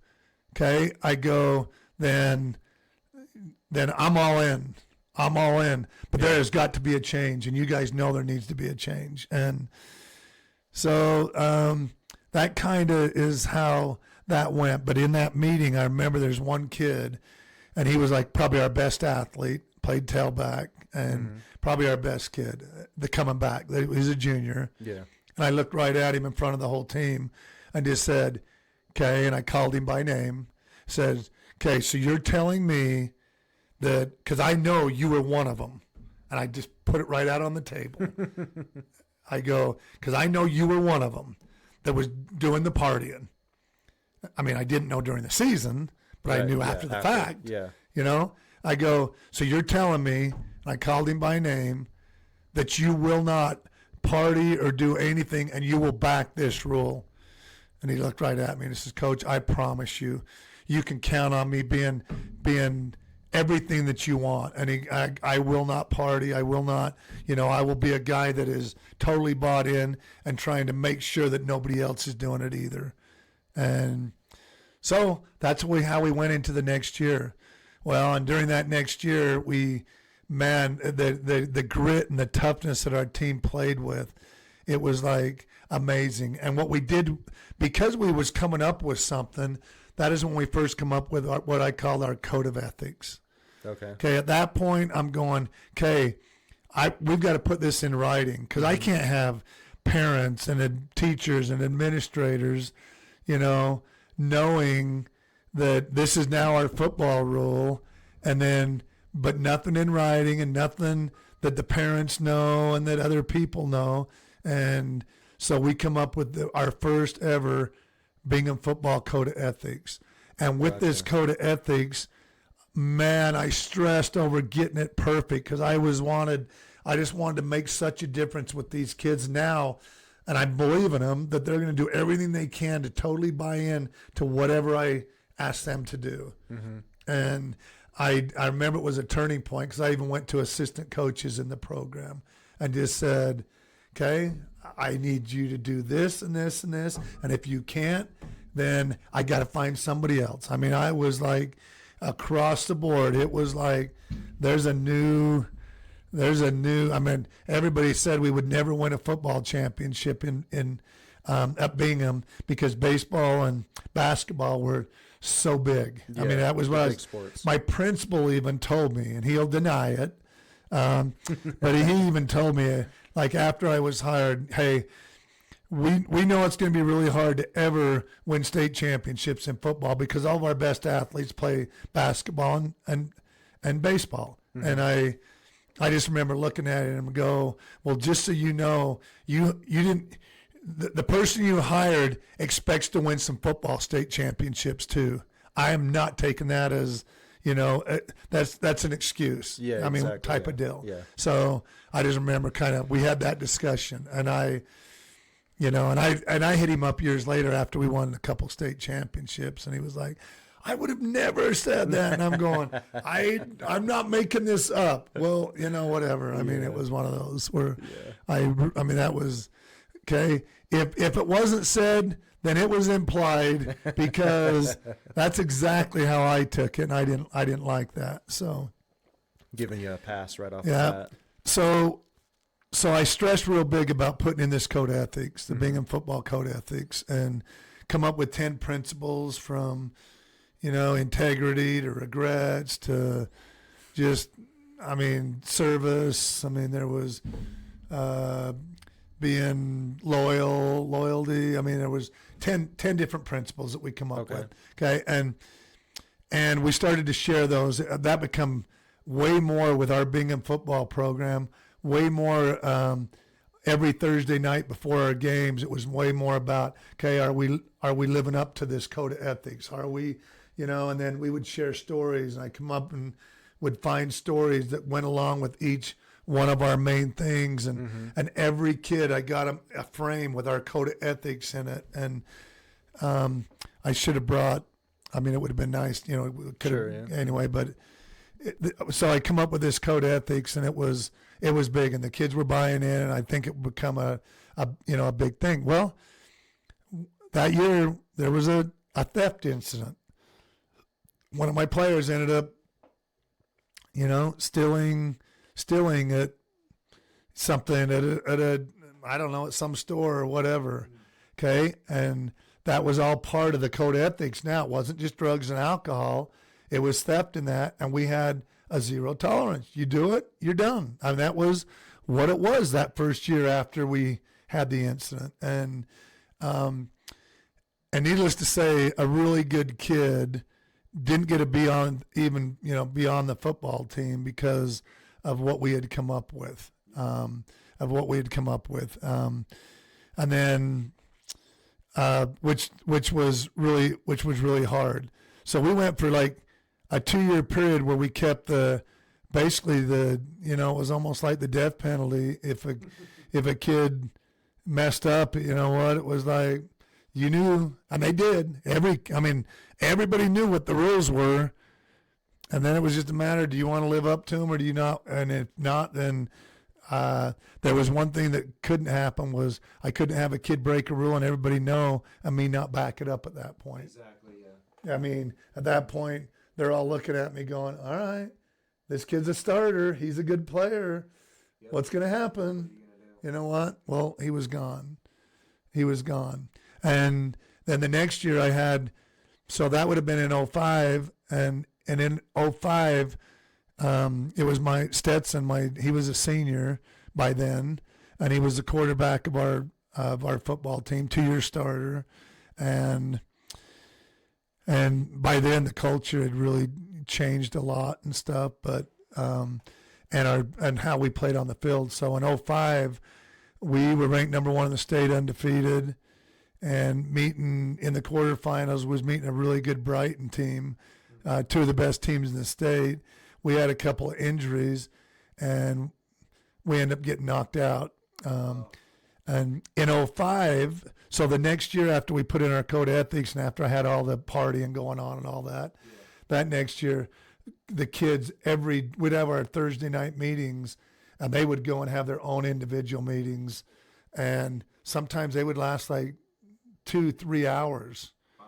okay? I go, then I'm all in. I'm all in. But there has got to be a change, and you guys know there needs to be a change. And so that kind of is how that went. But in that meeting, I remember there's one kid, and he was like probably our best athlete, played tailback, and probably our best kid, the coming back. He's a junior. Yeah. And I looked right at him in front of the whole team and just said, okay, and I called him by name, said, okay, so you're telling me that, because I know you were one of them, and I just put it right out on the table. I go, because I know you were one of them that was doing the partying. I mean, I didn't know during the season, but I knew after the fact. Yeah. I go, so you're telling me, and I called him by name, that you will not party or do anything, and you will back this rule. And he looked right at me and he says, Coach, I promise you, you can count on me being everything that you want. And I will not party. I will not, I will be a guy that is totally bought in and trying to make sure that nobody else is doing it either. And so that's how we went into the next year. Well, and during that next year, the grit and the toughness that our team played with, it was like amazing. And what we did, because we was coming up with something, that is when we first come up with what I call our code of ethics. Okay, at that point, I'm going, okay, we've got to put this in writing, because I can't have parents and teachers and administrators, knowing that this is now our football rule, and then but nothing in writing and nothing that the parents know and that other people know. And so we come up with our first ever Bingham football code of ethics. And with this code of ethics, man, I stressed over getting it perfect, because I just wanted to make such a difference with these kids now. And I believe in them that they're going to do everything they can to totally buy in to whatever I ask them to do. And I remember it was a turning point, because I even went to assistant coaches in the program and just said, okay, I need you to do this and this and this. And if you can't, then I got to find somebody else. I mean, I was like across the board. It was like there's a new, I mean, everybody said we would never win a football championship in at Bingham, because baseball and basketball were so big. I mean, that was what my principal even told me, and he'll deny it. But he even told me, like, after I was hired, hey, we know it's going to be really hard to ever win state championships in football, because all of our best athletes play basketball and baseball. And I just remember looking at it and go, well, just so you know, you didn't. The person you hired expects to win some football state championships too. I am not taking that as, that's an excuse. Yeah, I mean, exactly, type of deal. Yeah. So I just remember we had that discussion, and I hit him up years later after we won a couple state championships, and he was like, I would have never said that. And I'm going, I'm not making this up. Well, whatever. I mean, it was one of those where I mean, that was, okay. If it wasn't said, then it was implied, because that's exactly how I took it. And I didn't like that. So giving you a pass right off the bat. So I stressed real big about putting in this code of ethics, the Bingham football code of ethics, and come up with 10 principles from, integrity to regrets to just, service. There was being loyalty. There was 10 different principles that we come up with. Okay. And we started to share those. That become way more with our Bingham football program, way more every Thursday night before our games. It was way more about, okay, are we living up to this code of ethics? Are we, and then we would share stories, and I come up and would find stories that went along with each one of our main things. And every kid, I got a frame with our code of ethics in it. And I should have brought, it would have been nice, anyway, but so I come up with this code of ethics, and it was big, and the kids were buying in, and I think it would become a big thing. Well, that year there was a theft incident. One of my players ended up, stealing at something at some store or whatever. Okay. And that was all part of the code of ethics. Now, it wasn't just drugs and alcohol. It was theft in that. And we had a zero tolerance. You do it, you're done. That was what it was that first year after we had the incident. And needless to say, a really good kid didn't get to be on beyond the football team because of what we had come up with, and then which was really hard. So we went for like a 2-year period where we kept it was almost like the death penalty. If a kid messed up, it was like, you knew, and they did. Everybody knew what the rules were, and then it was just a matter: do you want to live up to them or do you not? And if not, then there was one thing that couldn't happen: was I couldn't have a kid break a rule and everybody know, and me not back it up at that point. Exactly. Yeah. At that point, they're all looking at me, going, "All right, this kid's a starter. He's a good player. Yep. What's going to happen?" You know what? Well, he was gone. And then the next year so that would have been in 05, and in 05, It was my Stetson. He was a senior by then, and he was the quarterback of our football team, 2-year starter, and by then the culture had really changed a lot and stuff. But and how we played on the field. So in '05, we were ranked number 1 in the state, undefeated, and meeting in the quarterfinals was meeting a really good Brighton team, 2 of the best teams in the state. We had a couple of injuries, and we ended up getting knocked out. And in '05, so the next year after we put in our code of ethics and after I had all the partying going on and all that, that next year, the kids, we'd have our Thursday night meetings, and they would go and have their own individual meetings. And sometimes they would last like 2-3 hours. Wow.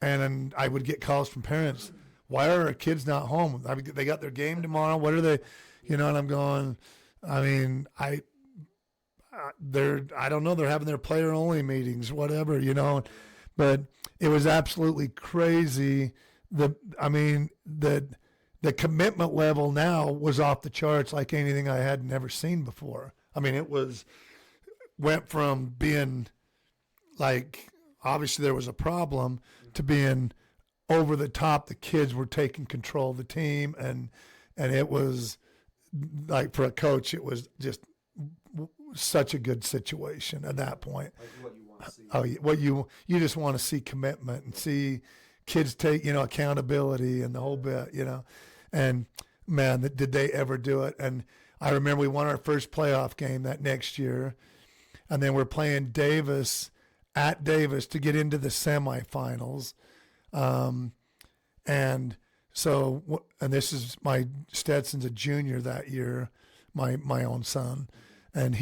And then I would get calls from parents. Why are our kids not home? I mean, they got their game tomorrow. What are they, and I'm going, I mean, I don't know. They're having their player only meetings, whatever, but it was absolutely crazy. The commitment level now was off the charts, like anything I had never seen before. I mean, went from being like, obviously there was a problem, to being over the top. The kids were taking control of the team, and it was like, for a coach, it was just such a good situation at that point. Like what you want to see. Oh, what you just want to see commitment and see kids take, accountability and the whole bit, and man, did they ever do it. And I remember we won our first playoff game that next year, and then we're playing Davis at Davis to get into the semifinals. And so, and this is Stetson's a junior that year, my own son. And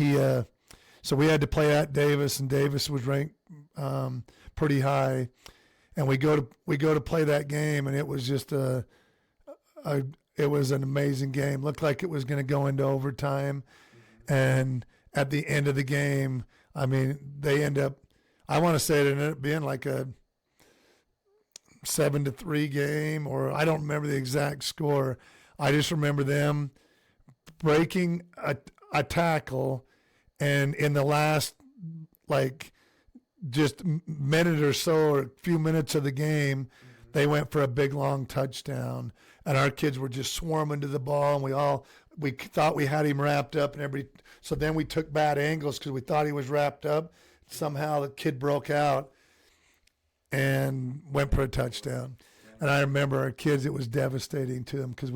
so we had to play at Davis, and Davis was ranked pretty high. And we go to play that game, and it was just it was an amazing game. Looked like it was going to go into overtime, and at the end of the game, I mean, I want to say it ended up being like a 7-3 game, or I don't remember the exact score. I just remember them breaking a tackle, and in the last just minute or so, or a few minutes of the game, they went for a big long touchdown, and our kids were just swarming to the ball, and we thought we had him wrapped up, and so then we took bad angles because we thought he was wrapped up. Somehow the kid broke out and went for a touchdown. And I remember our kids, it was devastating to them because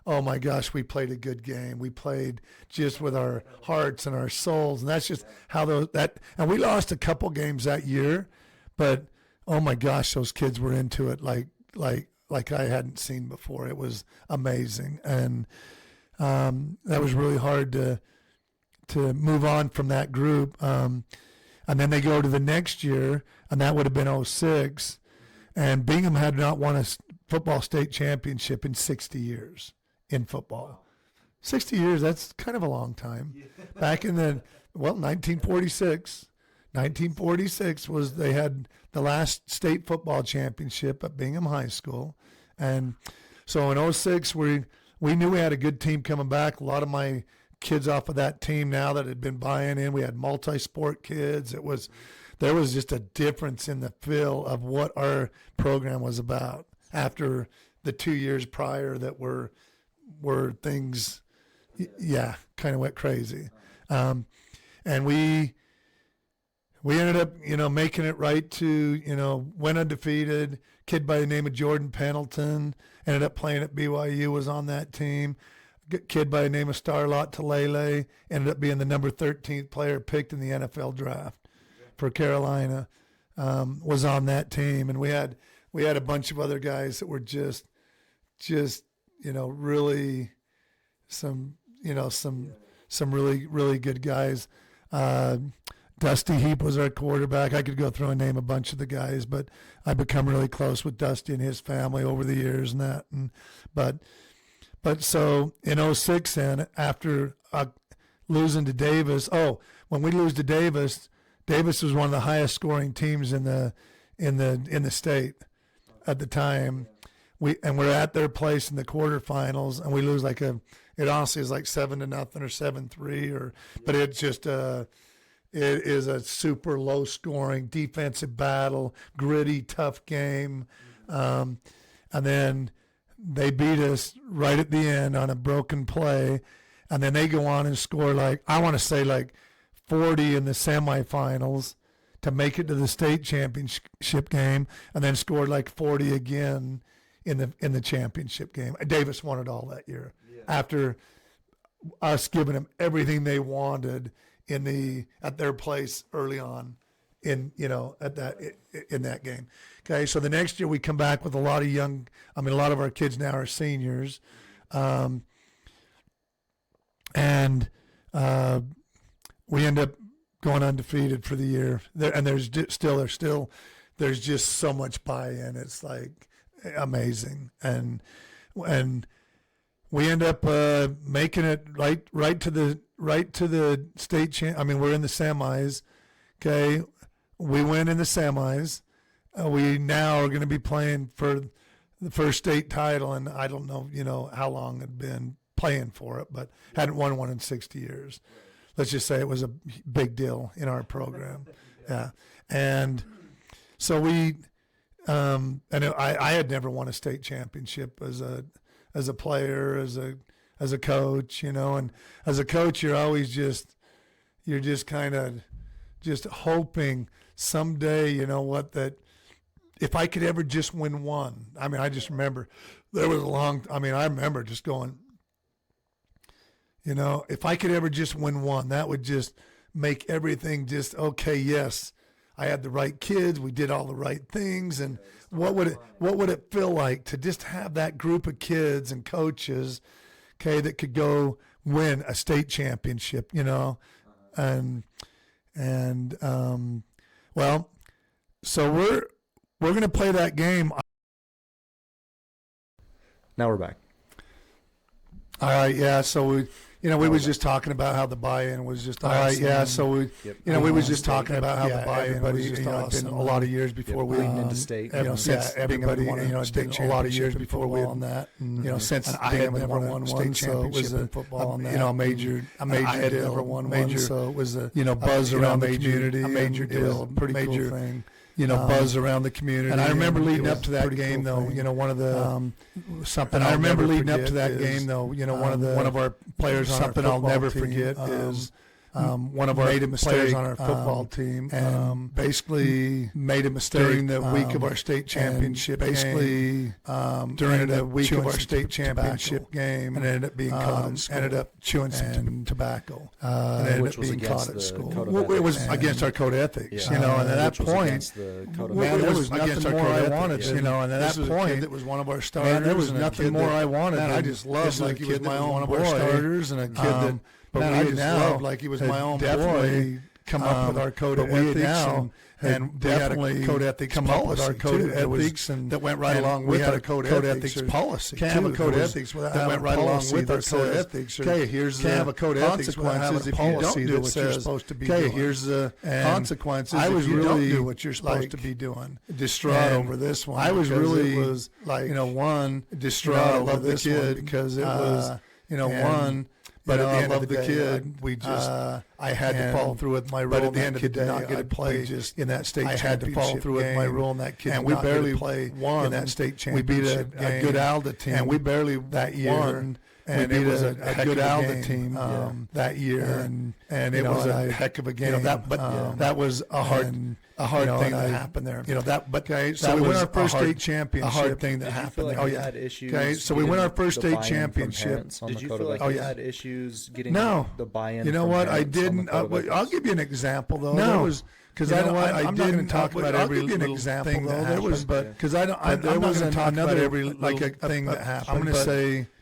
oh my gosh, we played a good game. We played just with our hearts and our souls. And that's just how and we lost a couple games that year, but oh my gosh, those kids were into it like I hadn't seen before. It was amazing. And that was really hard to move on from that group. And then they go to the next year, and that would have been '06. And Bingham had not won a football state championship in 60 years in football. 60 years, that's kind of a long time. Back in 1946. 1946 they had the last state football championship at Bingham High School. And so in '06, we knew we had a good team coming back. A lot of my kids off of that team now that had been buying in. We had multi-sport kids. There was just a difference in the feel of what our program was about after the 2 years prior that were things, kind of went crazy. And we ended up, making it right to, went undefeated. Kid by the name of Jordan Pendleton ended up playing at BYU, was on that team. Kid by the name of Starlot Talele ended up being the number 13th player picked in the NFL draft for Carolina, was on that team. And we had a bunch of other guys that were just really some really, really good guys. Dusty Heap was our quarterback. I could go through and name a bunch of the guys, but I've become really close with Dusty and his family over the years and that. But so in '06, then after losing to Davis, when we lose to Davis was one of the highest scoring teams in the state at the time. we're at their place in the quarterfinals, and we lose it honestly is like 7-0 or 7-3, but it's just it is a super low scoring defensive battle, gritty, tough game, and then they beat us right at the end on a broken play, and then they go on and score I want to say 40 in the semifinals to make it to the state championship game, and then scored 40 again in the championship game. Davis won it all that year after us giving them everything they wanted at their place early on in that game. Okay, so the next year we come back with a lot of our kids now are seniors, and we end up going undefeated for the year. There's just so much buy-in. It's amazing, and we end up making it right to the state champ. I mean, we're in the semis. Okay, we win in the semis. We now are going to be playing for the first state title, and I don't know, how long I'd been playing for it, but hadn't won one in 60 years. Let's just say it was a big deal in our program. Yeah, and so we. And I had never won a state championship as a player, as a coach, and as a coach, you're always you're just kind of hoping someday, that if I could ever just win one. I mean, I just remember there was I remember just going, if I could ever just win one, that would just make everything just okay. Yes. I had the right kids. We did all the right things, and what would it feel like to just have that group of kids and coaches, okay, that could go win a state championship, and well, so we're gonna play that game. Now we're back. All right, yeah. So we was just talking about how the buy-in was just awesome. All right, yeah. So we was just talking about how the buy-in was just awesome. A lot of years before we leaned into state. Since everybody state a lot of years before we on that. Since I had never won one, so it was a football on that. A major I had never won one, so it was a buzz around the community, a major deal, pretty cool thing. Buzz around the community. And I remember leading up to that game, though, one of the something. And I remember leading up to that game, though, one of our players on something I'll never forget is one of our players on our football team basically made a mistake during the week of our state championship. Basically, during the week of our state championship game, and ended up being caught at school. Ended up chewing some tobacco. And ended up being caught at school. It was against our code of ethics, and at that point, there was nothing more I wanted. And at that point, it was one of our starters. There was nothing more I wanted. I just loved like he was my own one of our starters and a kid that. But I just loved like he was my own boy. Come up with our code of ethics, and definitely code ethics come up with our code of ethics, and that went right along with our code ethics policy. Can't have a code ethics that went right along with our code ethics. Okay, here's the consequences if you don't do what you're supposed to be doing. Okay, here's the consequences if you don't do what you're supposed to be doing. Distraught over this one. I was really was like distraught over this one because it was one. But at the end of the kid, we just I had to follow through with my rule. But at the end of the day, not get to play just in that state. I had to follow through with my rule, and that kid and we barely play in that state championship. We beat a good Alda team, and we barely that year won. And it was a good Alda team that year, and it was a heck of a game. That was a hard thing that happened there. So we win our first state championship. A hard thing that happened there. Oh yeah. Okay, so we win our first state championship. Did you feel like you had issues getting the buy-in? You know what? I didn't. I'll give you an example though. No. Because I'm not going to talk about every little thing that happened, but because I'm not going to talk about every like a thing that happened. I'm going to say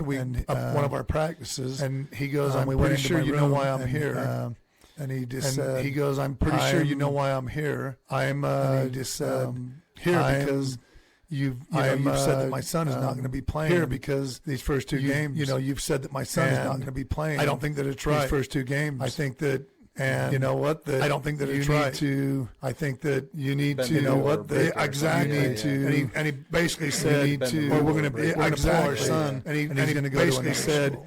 after we one of our practices, and he goes, we I'm went pretty into sure my you know room, why I'm and, here. and he just And said, he goes, I'm pretty sure you know why I'm here. I'm And he just said, here I'm- because you've said that my son is not going to be playing here because these first two games. You've said that my son is not going to be playing. I don't think that it's right. These first two games. I think that, And you know what? That I don't think that you it's need right. to. I think that you need Bend to. the You know door, what? break They, it or exactly. something. Need to. And he basically said, need Bend the to. door, Or we're going to break it. be. We're gonna pull our Exactly. son, And he and he's gonna go to basically another said, school.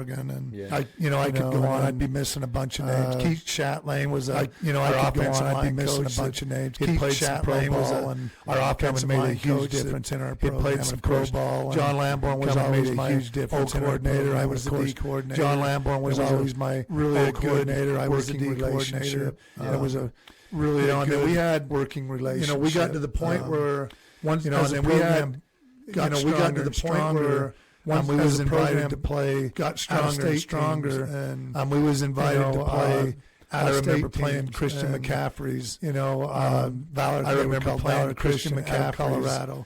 Morgan, and Yeah. I could go on. I'd be missing a bunch of names. Keith Shatlane was our offensive line. I'd be missing a bunch of names. Keith Shatlane was our offensive made a huge difference in our program. He played some pro ball. John Lamborn was always my huge difference coordinator. I was the D coordinator. John Lamborn was always my really coordinator. I was the D coordinator. It was a really good. We had working relationship. We got to the point where once and then we had. We got to the point where once we was invited to play, got stronger and stronger, and we was invited to play. I remember playing Christian McCaffrey's, Valor. I remember playing Christian McCaffrey's, Colorado.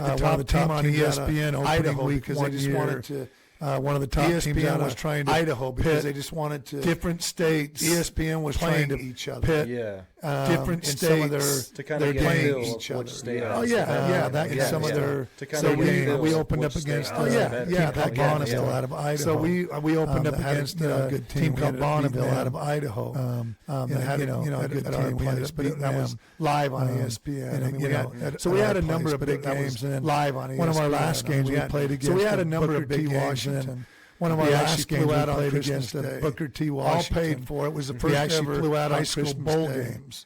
played the top team on ESPN opening Idaho week because one they just year. wanted to. One of the top teams ESPN out was of trying to Idaho because pit they just wanted to different states. ESPN was playing trying to each other. pit Yeah. Different in some of their states To kind they're of get a playing feel each of other. which state Oh, has yeah, the yeah, best. that- in some of their To kind so of get a feel we of opened which up against state Oh, has yeah, the best. yeah, team called that game, Bonneville yeah. out of Idaho. So we opened up that had against a a good team called Bonneville Bonneville out of Idaho. that had a good at our team. place, but that was live on ESPN. and, I mean, you we know, had, so at we our had a place, number of but big that was games, and then live on ESPN. one of our last games we played against. So we had a number Booker of big T. games. Washington. One of our We last actually games flew out we on played Christmas against Day. Booker T. All Washington. paid for. It was the We first actually ever flew out on high school Christmas bowl Day. games.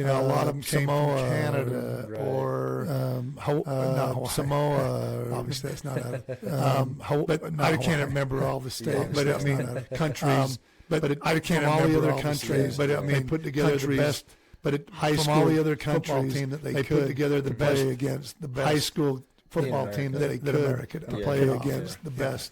You know, a lot of them came Samoa, from Canada right. or not Hawaii. Samoa. Obviously, that's not out of. But not I can't Hawaii. remember all the states. Yeah. But I That's mean, not out of- countries. But I can't from all the remember other all the countries. states. But I mean, They put together the countries, best. But it, High from school all the other football countries, team that they put could together the to play best against the best high school football America. team that they that could America to Yeah. play Yeah. against the Yeah. best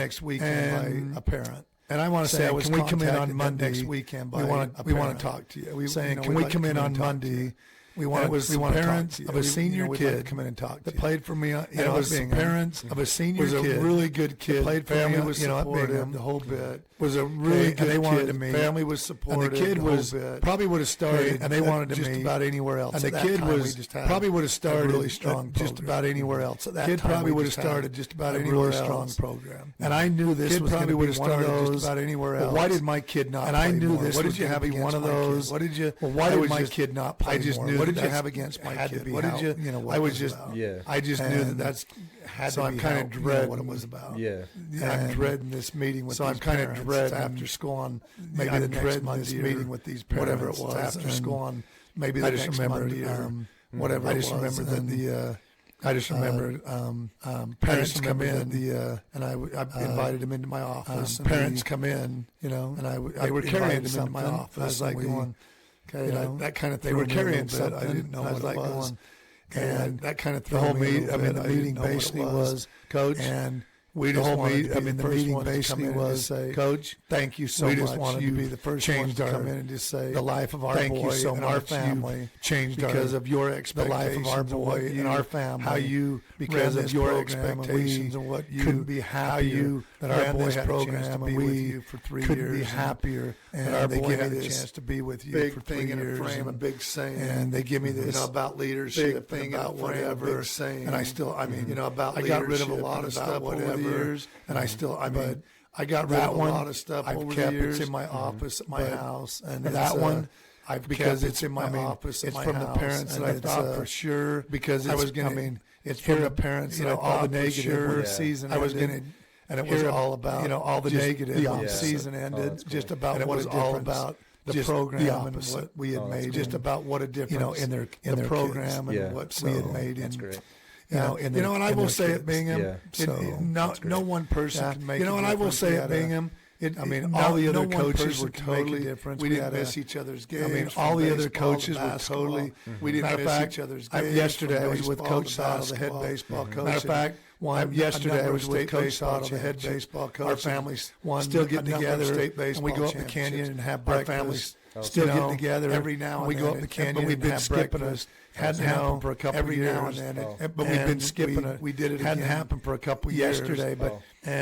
next weekend by a parent. And I want to say, I was can we come in on contacted Monday? next weekend by we want a to parent. talk to you. Saying, can we come in on Monday? We want parents of a senior kid to come in and talk to that you. played for me. And it was Bingham. parents of a senior Was a kid. really good kid. Played for Family me, was at supportive. Bingham, the whole bit. Was a really good and they wanted kid. to meet. Family was supportive. And the kid the was whole bit. probably would have started. And they wanted to just meet. about anywhere else. And At the that kid time, was we just had probably would have started a really strong just program. about anywhere else. At that Kid time, probably we would have just had started just about a anywhere really strong else. program. And I knew this Kid was probably going would to have be one of started those. just about anywhere Well, else. why did my kid not? And play I knew more? this What was did you gonna have be against one of my kid? those. What did you? Well, why did did my my kid not play I just more? knew what did you that's have against my had to kid? be What how, did you? you know, what I it was was just. about. Yeah. I just knew that And that's had so to I'm be kind how, of you know, dreading what it was about. Yeah. I'm And dreading this meeting with so these I'm kind of parents. dreading It's after school on maybe I'm the next dreading Monday this or meeting with these parents. whatever it was, It's after and school on maybe the I just next remembered, Monday or whatever I it just was, remember that and, the I just remember parents come in and I invited them into my office. And parents come in, you know, and I were carrying them into my office. I was like going, okay, you know, that kind of thing. They were carrying something. I didn't know what it was. And that kind of the whole meeting. I mean, the meeting basically was, Coach, and we just wanted to be the meeting basically was, say, Coach, thank you so much. We just wanted to be the first ones to come in and just say the life of our boy and our family changed because of your expectations. The life of our boy and our family, how you because of your expectations and what you couldn't be happier that our boy had a chance to be with you for 3 years. Couldn't be happier, and our boy had a chance to be with you for 3 years. A big saying, and they give me this, you know, about leadership, thing about whatever, and I still, I mean, you know, about I got rid of a lot of stuff over the years, and I still, I mean, I got rid of a lot of stuff over the years. It's in my office at my house, and that one. Because it's in my office. It's from the parents that I thought for sure. Because I was going to. I mean, it's from the parents that I thought all the negative season. I was going to, and it was all about, you know, all the negative. The season ended just about what it was all about. The program and what we had made. Just about what a difference, you know, in their program and what we had made. That's great. You know, and I will say at Bingham, no one person can make. You know, and I will say at Bingham. I mean, all the other coaches were totally different. We didn't miss each other's games. I mean, all the other coaches were totally. We didn't miss each other's games. Yesterday, I was with Coach Sotto, the head baseball coach. Matter of fact, yesterday I was with Coach Sotto, the head baseball coach. Our families still get together, and we go up the canyon and have breakfast. Our families still get together every now and then. We go up the canyon, but we've been skipping us. Hadn't happened for a couple of years. Every now and then, but we've been skipping it. We did it. Hadn't happened for a couple of years yesterday, but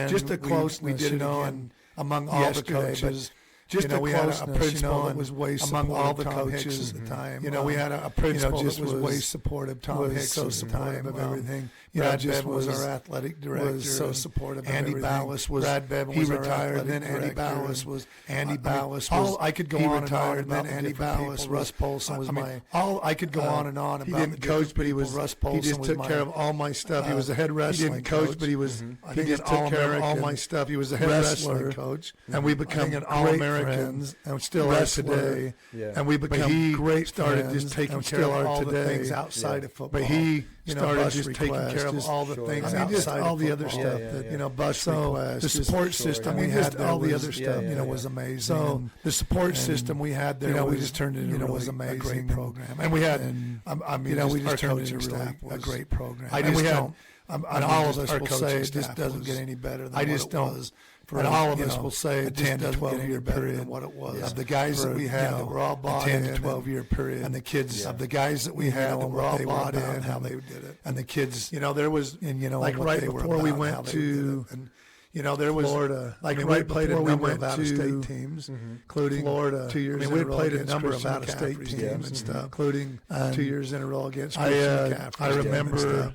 just the closeness, we did it again. Among all the coaches, just we had a principal that was way among all the coaches at the time. You know, we had a principal that was way supportive. Tom Hicks at the time of everything. Brad Bevan was our athletic director. Was so supportive. Andy Ballas was. Brad Bevan was retired. Then Andy Ballas was. Andy Ballas was. I could go on and on. Then Andy Ballas. Russ Polson was my. I could go on and on about. He didn't coach, but he was. Russ Polson. He just took care of all my stuff. He was the head wrestling. He didn't coach, but he was. He just took care of all my stuff. He was the head wrestling coach, and we become All-Americans, and still are today. And we become great. Started just taking care of all the things outside of football. But he started just taking care of all the things outside all the other stuff that, you know, bus requests. The support system we had there, all the other stuff, you know, was amazing. So the support system we had there, you know, we just turned it into was amazing, a great program. And we had, I mean, you know, we just turned it into a great program. I just don't, and all of us will say it just doesn't get any better than what it was. And all of us will say a 10 to 12 year period than what it was. Of the guys that we had that were all bought in, 10 to 12 year period, and the kids of the guys that we had that were all bought in, how they did it, and the kids, you know, there was, and you know, like right before we went to, and you know, there was Florida, like right before we went to out-of-state teams, including Florida 2 years. I mean, we had played a number of out-of-state teams and stuff, including 2 years in a row against. I remember.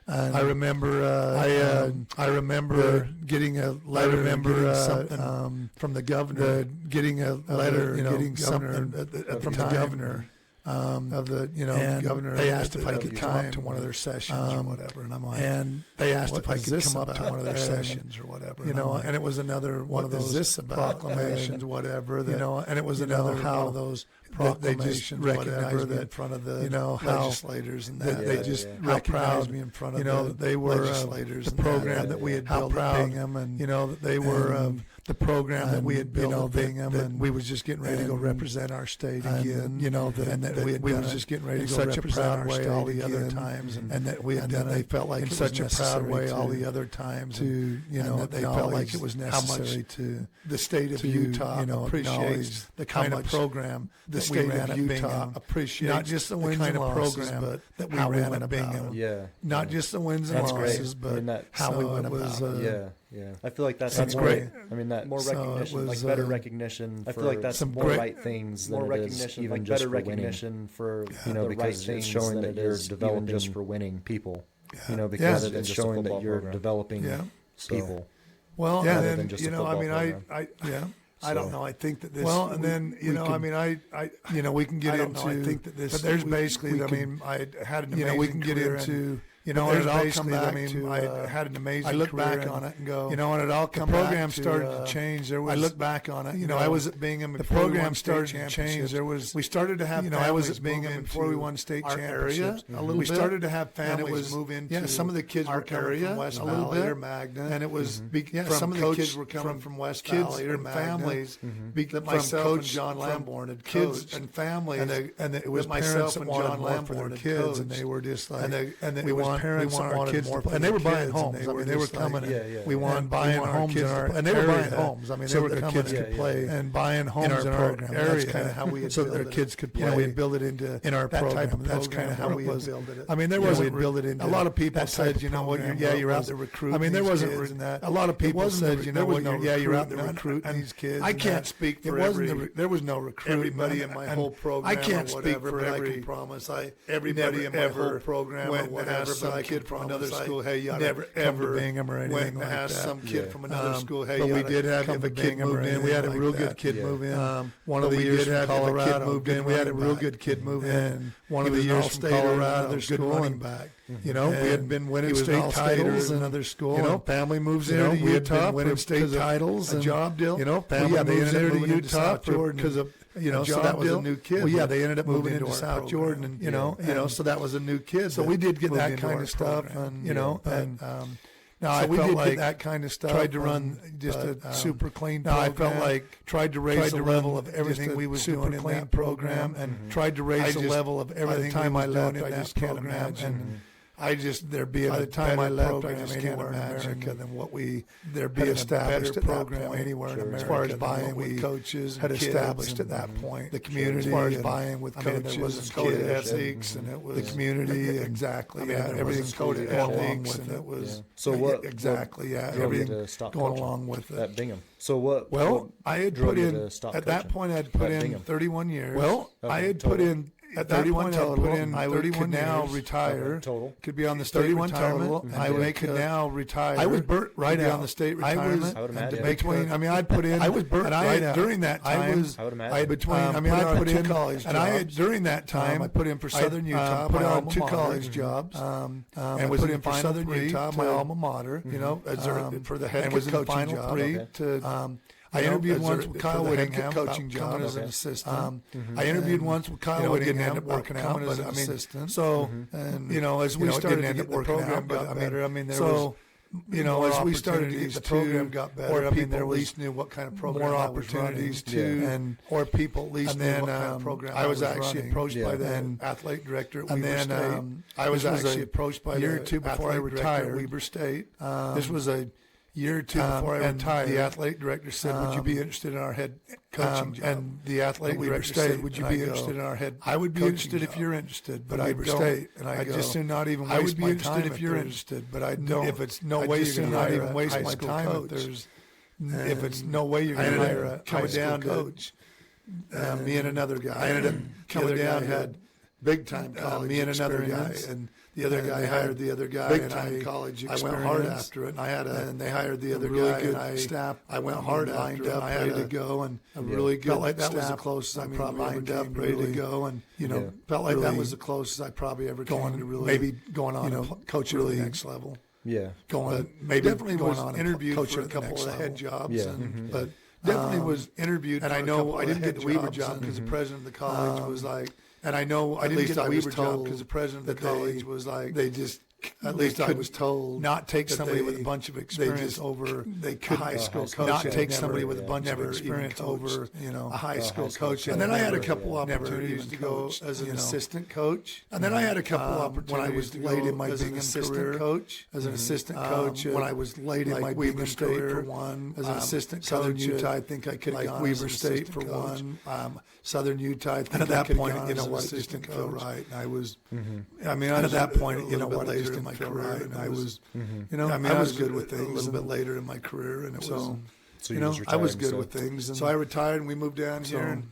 I remember getting a letter. Getting something from the governor. Getting a letter, you know, getting something from the governor. Of the, you know, and governor. They asked if I could come up to one of their sessions or whatever, and I'm like, and they asked if I could come up to one of their sessions or whatever, you know, and it was another one of those proclamations, whatever, you know, and it was another one of those proclamations, recognized me in front of the, you know, legislators, and that they just recognized me in front of, you know, they were legislators, the program that we had built at Bingham, and you know, that they were the program that we had built at Bingham, and we was just getting ready to go represent our state again, you know, and that we was just getting ready to go represent our state all the other times, and that we had done. They felt like in such a proud way all the other times to, you know, that they felt like it was necessary to the state of Utah, you know, appreciates the kind of program the state of Utah appreciates, not just the wins and losses, but that we ran at Bingham. Not just the wins and losses, but how we went about it. Yeah, I feel like that's more, great. I mean, that more recognition, was, like better recognition. I feel like that's some more right things than it is even like just better recognition for, you know, because it's showing that you're developing just for winning people. You know, because it's showing that you're developing people. Well, rather and than just you know, I mean, I I don't know. I think that this. Well, and then we can get into. I think that this. But there's basically. I had an amazing. We can get into. And it all come back to. I had an amazing. I look back on it and go. And it all come back. The program started to change. There was. I look back on it. I was at Bingham. The program started to change. There was. We started to have. I was at Bingham before we won state championships. A little bit. We started to have families move into. Yeah, some of the kids were coming from West Valley or Magna, and it was. Some of the kids were coming from West Valley or families. That myself and John Lamborn had kids and families, and it was myself and John Lamborn for their kids, and they were just like, and it was parents that wanted more, and they were buying homes. I mean, they were coming. We wanted buying homes in our, and they were buying homes. I mean, they were coming to play and buying homes in our area. That's kind of how we so their kids could play. We build it into in our program. That's kind of how we built it. I mean, there wasn't build it into. A lot of people said, you know what, you're out there recruiting. I mean, there wasn't that. A lot of people said, you know what, you're out there recruiting these kids. I can't speak for every. There was no recruiting. Everybody in my whole program. I can't speak for every. I can promise. Everybody in my whole program went and asked some kid from another school, hey, you never ever Bingham or anything like that. Some kid from another school, hey, but we did have a kid move in. We had a real good kid move in. One of the years from Colorado moved in. We had a real good kid move in. One of the years from Colorado, good running back. We had been winning state titles in another school. Family moves in to Utah, winning state titles, a job deal. Family moves into Utah because of. So that was a new kid. Well, yeah, they ended up moving into South Jordan, and so that was a new kid. So we did get that kind of stuff, and now I felt like that kind of stuff. Tried to run just a super clean program. I felt like tried to raise the level of everything we was doing in that program, and tried to raise the level of everything. By the time I left, I just can't imagine. By the time I left, I just can't imagine than what there'd be established at that point anywhere in America. As far as buying with coaches had established at that point, the community. As far as buying with coaches, code of ethics, and it was the community exactly. Yeah, everything's code of ethics, and it was so what exactly. Yeah, everything going along with it at Bingham. So what? Well, I had put in at that point. I had put in 31 years. Well, I had put in. At 31 total, I could now retire. Total could be on the state 31 total. I could now retire. I was burnt right out on the state retirement. I would imagine. I'd put in. I was burnt right out during that time. I would imagine. I put in college, and I had during that time. I put in for Southern Utah. Put on 2 college jobs, and was in for Southern Utah, my alma mater. For the head coaching job. I interviewed once with Kyle Whittingham coaching job as an assistant. I interviewed once with Kyle Whittingham, ended up working out as an assistant. So, as we started to get the program got better, as we started to get the program got better, there at least knew what kind of program more opportunities too, or people at least knew what kind of program I was actually approached by the athletic director at Weber State. I was actually approached by the year or two before I retired at Weber State. This was a year or two before I retired, the athletic director said, would you be interested in our head coaching job? And the athletic director said, would you be interested in our head I would be interested if you're interested, but I don't. And I just soon not even waste my time if you're interested, but I don't. If it's no way you're going to not even waste my time, if it's no way you're going to hire a high school coach. Me and another guy. I ended up coming down, had big time college me and another guy, and the other guy hired the other guy. Big time college experience. I went hard after it. And they hired the other really guy. Good staff. I went hard after it. I had to go, and a really good. Felt like that was the closest I probably lined up, ready to go, and felt like that was the closest I probably ever came to really maybe going on coaching really next level. Yeah, maybe definitely going on interviewed for a couple of the head jobs, but definitely was interviewed. And I know I didn't get the Weaver job because the president of the college was like. And I know I didn't get the Weaver job because the president of the college was like, they just, at least I was told, not take somebody with a bunch of experience over a high school coach. Not take somebody with a bunch of experience over, a high school coach. And then I had a couple opportunities to go as an assistant coach. And then I had a couple opportunities when I was late in my Bingham career coach as an assistant coach. When I was late in my Weaver State for one, as an assistant coach. Southern Utah, I think I could have gone Weaver State for one. Southern Utah, I think at that point, what, it just didn't feel right. And I was, at that point, what, later in my career, and I was, I was good with things. A little bit later in my career, and it was, I was good with things. And so I retired, and we moved down here, and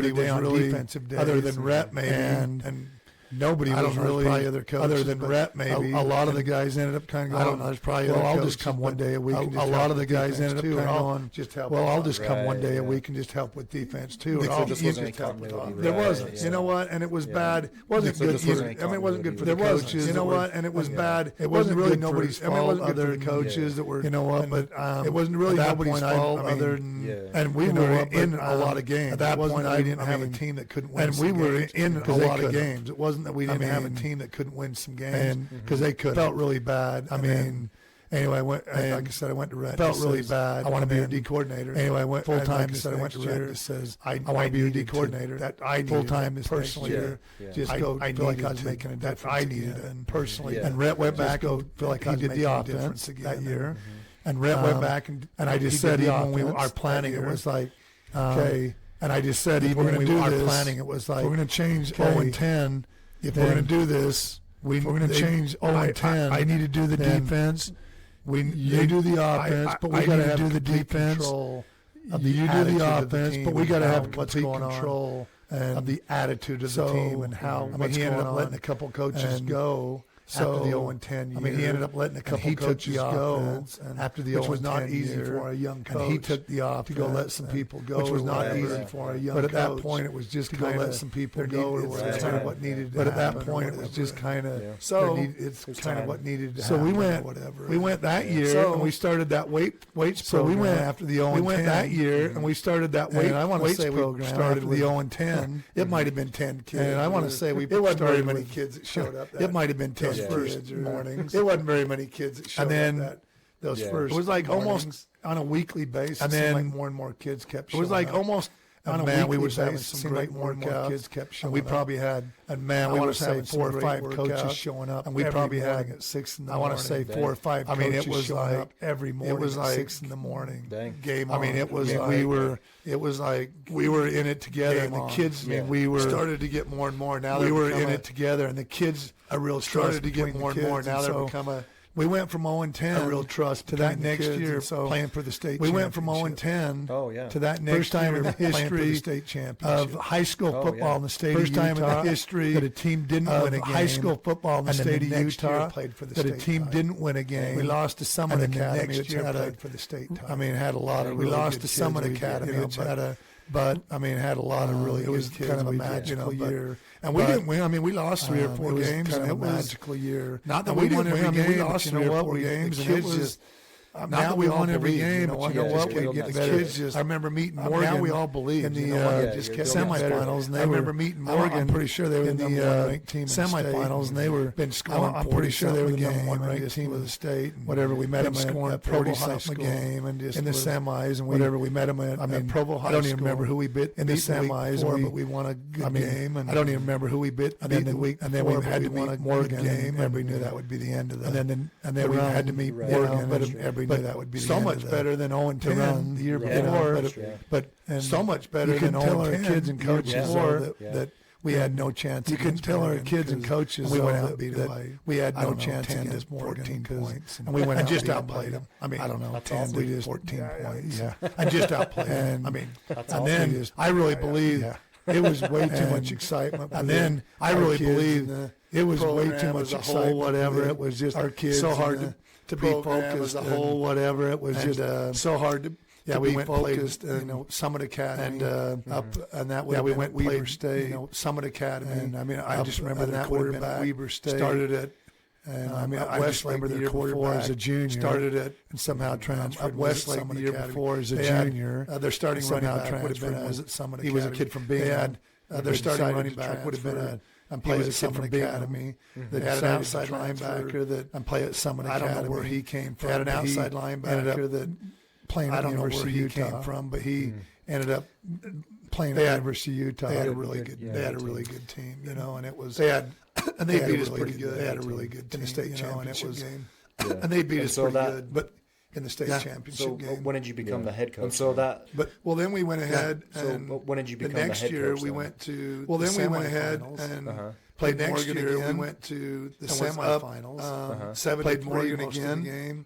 good a day on defensive days, other than rep maybe. And nobody was really other coaches, other than Rhett maybe. A lot of the guys ended up kind of going, I don't know, there's probably well, I'll just come one day a week. A lot of the guys ended up kind of going, just help. Well, I'll just come one day a week and just help with defense too. So just wasn't any continuity. There wasn't. You know what? And it was bad. It wasn't good. I mean, it wasn't good for the coaches. You know what? And it was bad. It wasn't really nobody's fault. I mean, it wasn't good for the coaches that were. You know what? But it wasn't really nobody's fault other than. And we were in a lot of games. At that point, I didn't have a team that couldn't win. And we were in a lot of games. It wasn't that we didn't have a team that couldn't win some games because they could. Felt really bad. I mean. Anyway, I went. Like I said, I went to Rhett. Felt really bad. I want to be a D coordinator. Anyway, I went full time. Like I said, I went to Rhett. It says I want to be a D coordinator. That I full time is personally. Just go. I feel like I was making a difference. I needed it, and personally. And Rhett went back. Go feel like I did the offense that year. And Rhett went back and I just said even when we our planning, it was like okay. And I just said even when we were planning, it was like we're going to change 0 and 10. If we're going to do this, we're going to change 0 and 10. I need to do the defense. You do the offense, but we got to do the defense. You do the offense, but we got to have complete control of the attitude of the team and how. I mean, he ended up letting a couple coaches go. So, after the 0 and 10 year. I mean, he ended up letting a couple coaches go after the 0 and 10 year. Which was not easy for a young coach. And he took the offense to go let some people go. Which was not easy for a young coach. But at that point, it was just kind of let some people go. It was kind of what needed to happen. But at that point, it was just kind of so it's kind of what needed to happen. So we went that year and we started that weights program. So we went after the 0 and 10. We went that year and we started that weights program. Started with the 0 and 10. It might have been 10 kids. And I want to say we started very many kids that showed up. It might have been 10 first mornings. It wasn't very many kids that showed up those first. It was like mornings. Almost on a weekly basis. And then like more and more kids kept showing up. It was like almost on a weekly basis. Having some great more and more kids kept showing up. And we probably had, we were having 4 or 5 coaches showing up. And we probably had at 6 in the morning. I want to say 4 or 5 coaches showing up every morning. It was like 6 in the morning. Game on. I mean, it was like we were in it together. And the kids, we were started to get more and more. Now we were in it together, and the kids started to get more and more. Now they're become a. We went from 0 and 10 a real trust to that next year playing for the state. We went from 0 and 10 to that next first time in the history state championship of high school football in the state of Utah. First time in the history that a team didn't win a game. High school football in the state of Utah played for the state. That a team didn't win a game. We lost to Summit Academy, which played for the state. I mean, had a lot of. We lost to Summit Academy, which had a. But I mean, had a lot of really. It was kind of a magical year, and we didn't win. I mean, we lost 3 or 4 games, and it was a magical year. Not that we didn't win every game. We lost 3 or 4 games, and it was. Not that we won every game, but you know what? We get the kids just. I remember meeting Morgan. Now we all believe in the semifinals, and I remember meeting Morgan. I'm pretty sure they were in the semifinals, and they were been scoring. I'm pretty sure they were the number 1 ranked team of the state. Whatever we met them scoring 40-something a game, and just in the semis, and whatever we met them at. I mean, Provo High School. I don't even remember who we bit in the semis, but we won a good game. And I don't even remember who we bit. And then we had to meet Morgan. Everybody knew that would be the end of that. And then we had to meet Morgan, but everybody knew that would be so much better than 0 and 10 the year before. But so much better than 0 and 10 kids and coaches that we had no chance. You can tell our kids and coaches we went out and beat them. We had no chance against Morgan 14 points, and we went out and just outplayed them. I mean, I don't know, 10, we just 14 points. Yeah, and just outplayed them. I mean, and then I really believe it was way too much excitement. And then I really believe it was way too much excitement. Whatever, it was just our kids so hard to be focused, the whole whatever. It was just so hard to. Yeah, we went focused, Summit Academy, and up, and that way we went Weber State, Summit Academy, and I mean, I just remember that quarterback Weber State started it, and I mean, I just remember their quarterback as a junior started it, and somehow transferred. Westlake the year before as a junior, their starting running back would have been was at Summit Academy. He was a kid from Bingham. Their starting running back would have been and play at Summit Academy. That had an outside linebacker that and play at Summit Academy. I don't know where he came from. Had an outside linebacker that playing at University of Utah. Came from, but he ended up playing at University of Utah. They had a really good. They had a really good team, and it was. They beat us pretty good. They had a really good team in the state championship game, and they beat us pretty good. But in the state championship game. When did you become the head coach? And so that. Well, then we went ahead. And when did you become the next year we went to. Well, then we went ahead and played next year. We went to the semifinals. Played Morgan again.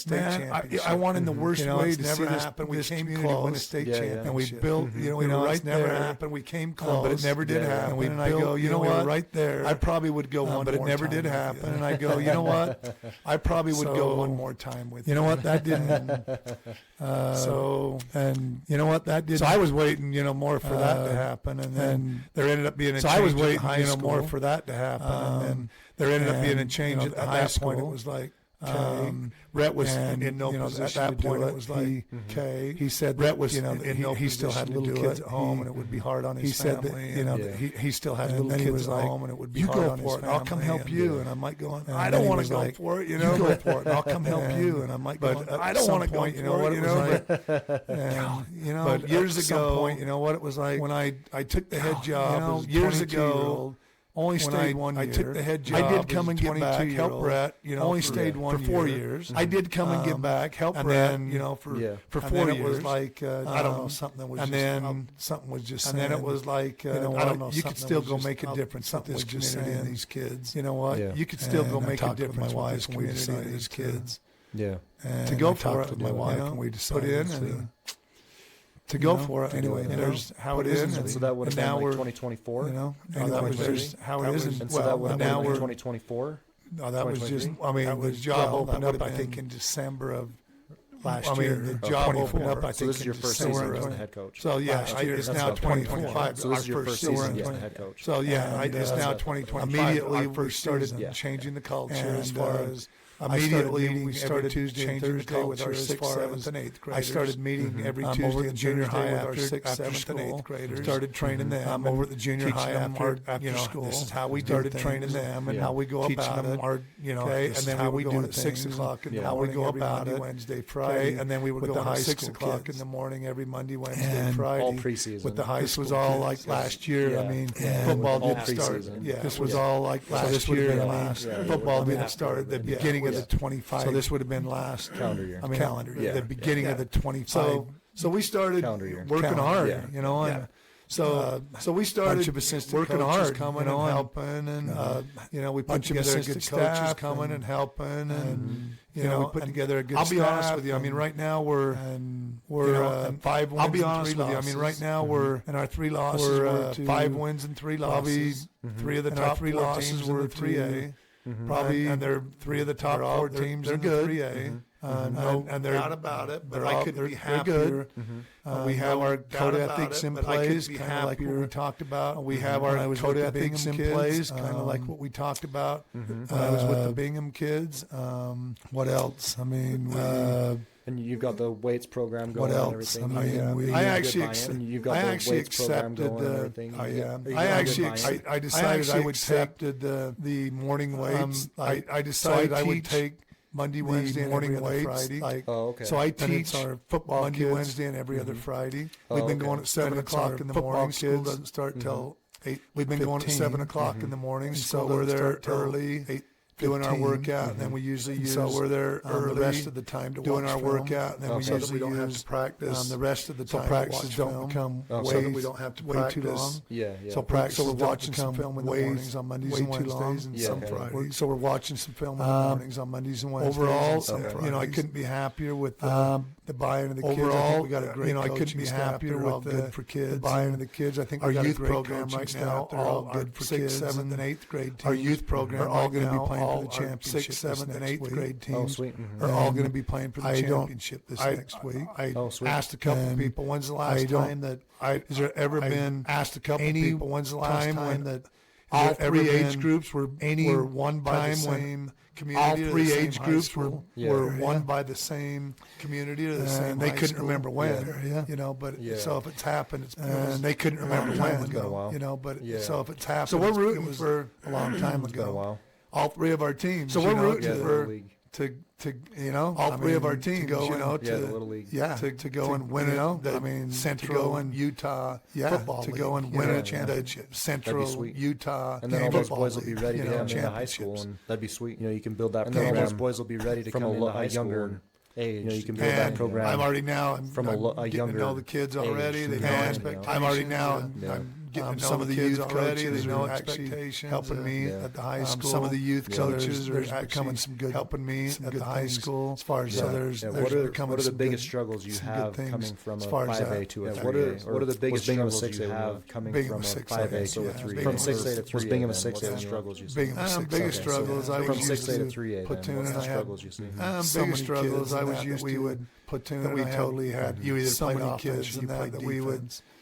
state championship. I won in the worst way to see this happen. We came close. Win a state championship. And we built, we were right there. Never happened. We came close. But it never did happen. And I go, you know what? We were right there. I probably would go one more time. But it never did happen. And I go, you know what? I probably would go one more time with you. You know what? That didn't. And you know what? That didn't. So I was waiting, more for that to happen. And then there ended up being a change. So I was waiting, more for that to happen. And then there ended up being a change at the high school. At that point, it was like, Rhett was in no position at that point. It was like, okay. He said Rhett was in no he still had little kids at home, and it would be hard on his family. He said that, he still had little kids at home, and it would be hard on his family. You go for it, I'll come help you. And I might go, I don't want to go for it, you go for it, and I'll come help you. And I might go, I don't want to go, you know what it was like. But years ago, you know what it was like when I took the head job years ago. Only stayed 1 year. I took the head job. I did come and get back, help Brett. Only stayed 1 year for 4 years. I did come and get back, help Brett. For 4 years. It was like I don't know, something that was. And then something was just. And then it was like I don't know. You could still go make a difference. Something was just saying these kids. You know what? You could still go make a difference. My wife when we decided these kids. Yeah. To go for it, my wife and we decided put in. To go for it anyway. There's how it is, and so that would have been like 2024. That was just how it is, and so that would have been 2024. No, that was just. I mean, the job opened up. I think in December of last year. The job opened up. I think. So this is your first season as the head coach. So yeah, it's now 2025. So this is your first season as the head coach. So yeah, it's now 2025. Immediately we started changing the culture as far as. Immediately, we started Tuesday and Thursday with our 6th, 7th, and 8th graders. I started meeting every Tuesday and junior high after 6th, 7th, and 8th graders. Started training them. Over at the junior high after school. This is how we started training them and how we go about it. And then we would do it at 6 o'clock in the morning. How we go about it. Wednesday, Friday, and then we would go at 6 o'clock in the morning every Monday, Wednesday, Friday. All preseason. With the high school. This was all like last year. I mean, football didn't start. This was all like last year. Football didn't start at the beginning of the 25. So this would have been last calendar year. Calendar year. The beginning of the 25. So we started working hard, and so we started working hard, coming and helping, and we put together a good coaches coming and helping, and we put together a good staff. I'll be honest with you. I mean, right now we're 5 wins. I'll be honest with you. I mean, right now we're and our 3 losses were 5 wins and 3 losses. Probably 3 of the top 3 losses were 3A. Probably, and they're 3 of the top 4 teams. They're good. 3A. And they're not about it, but I couldn't be happier. We have our code ethics in place, kind of like what we talked about. We have our code ethics in place, kind of like what we talked about when I was with the Bingham kids. What else? I mean, and you've got the weights program going what else? and everything. I actually accepted I decided I would take the morning weights. I decided I would take Monday, Wednesday, and morning weights. So I teach our football Monday, Wednesday, and every other Friday. We've been going at 7 o'clock in the morning. School doesn't start till 8. We've been going at 7 o'clock in the morning, so we're there early. Doing our workout, and then we usually use. So we're there early. The rest of the time to doing our workout, and then we usually don't have to practice. The rest of the time, practices don't become way. We don't have to practice too long. So practice. So we're watching some film in the mornings on Mondays and Wednesdays, and some Fridays. So we're watching some film in the mornings on Mondays and Wednesdays. Overall, I couldn't be happier with the buy-in of the kids. Overall, we got a great. I couldn't be happier with the buy-in of the kids. I think our youth program right now, they're all good for 6th, 7th, and 8th grade teams. Our youth program are all going to be playing for the championship. 6th, 7th, and 8th grade teams are all going to be playing for the championship this next week. I asked a couple people, when's the last time that has there ever been asked a couple people, when's the last time that all 3 age groups were won by the same community? All 3 age groups were won by the same community or the same. They couldn't remember when, But so if it's happened, they couldn't remember when, But so if it's happened, so we're rooting for a long time ago. All 3 of our teams. So we're rooting for all 3 of our teams go, the little league. To go and win it. Central and Utah football to go and win a championship. Central Utah, and then all those boys will be ready to come into high school, and that'd be sweet. You can build that program. And then all those boys will be ready to come into high school. Age. You can build that program. I'm already now from a younger. Know the kids already. They know expectations. I'm already now. I'm getting some of the youth already. They know expectations. Helping me at the high school. Some of the youth coaches are becoming some good. Helping me at the high school. As far as there's what are the biggest struggles you have coming from a 5A to a 3A? What are the biggest struggles you have coming from a 5A to a 3A? From 6A to 3A. Was Bingham a 6A struggles you see? Biggest struggles I from was 6A to 3A. Platoon and I had struggles you see. Biggest struggles I was used to. We would platoon. We totally had. You either played offense and that we would.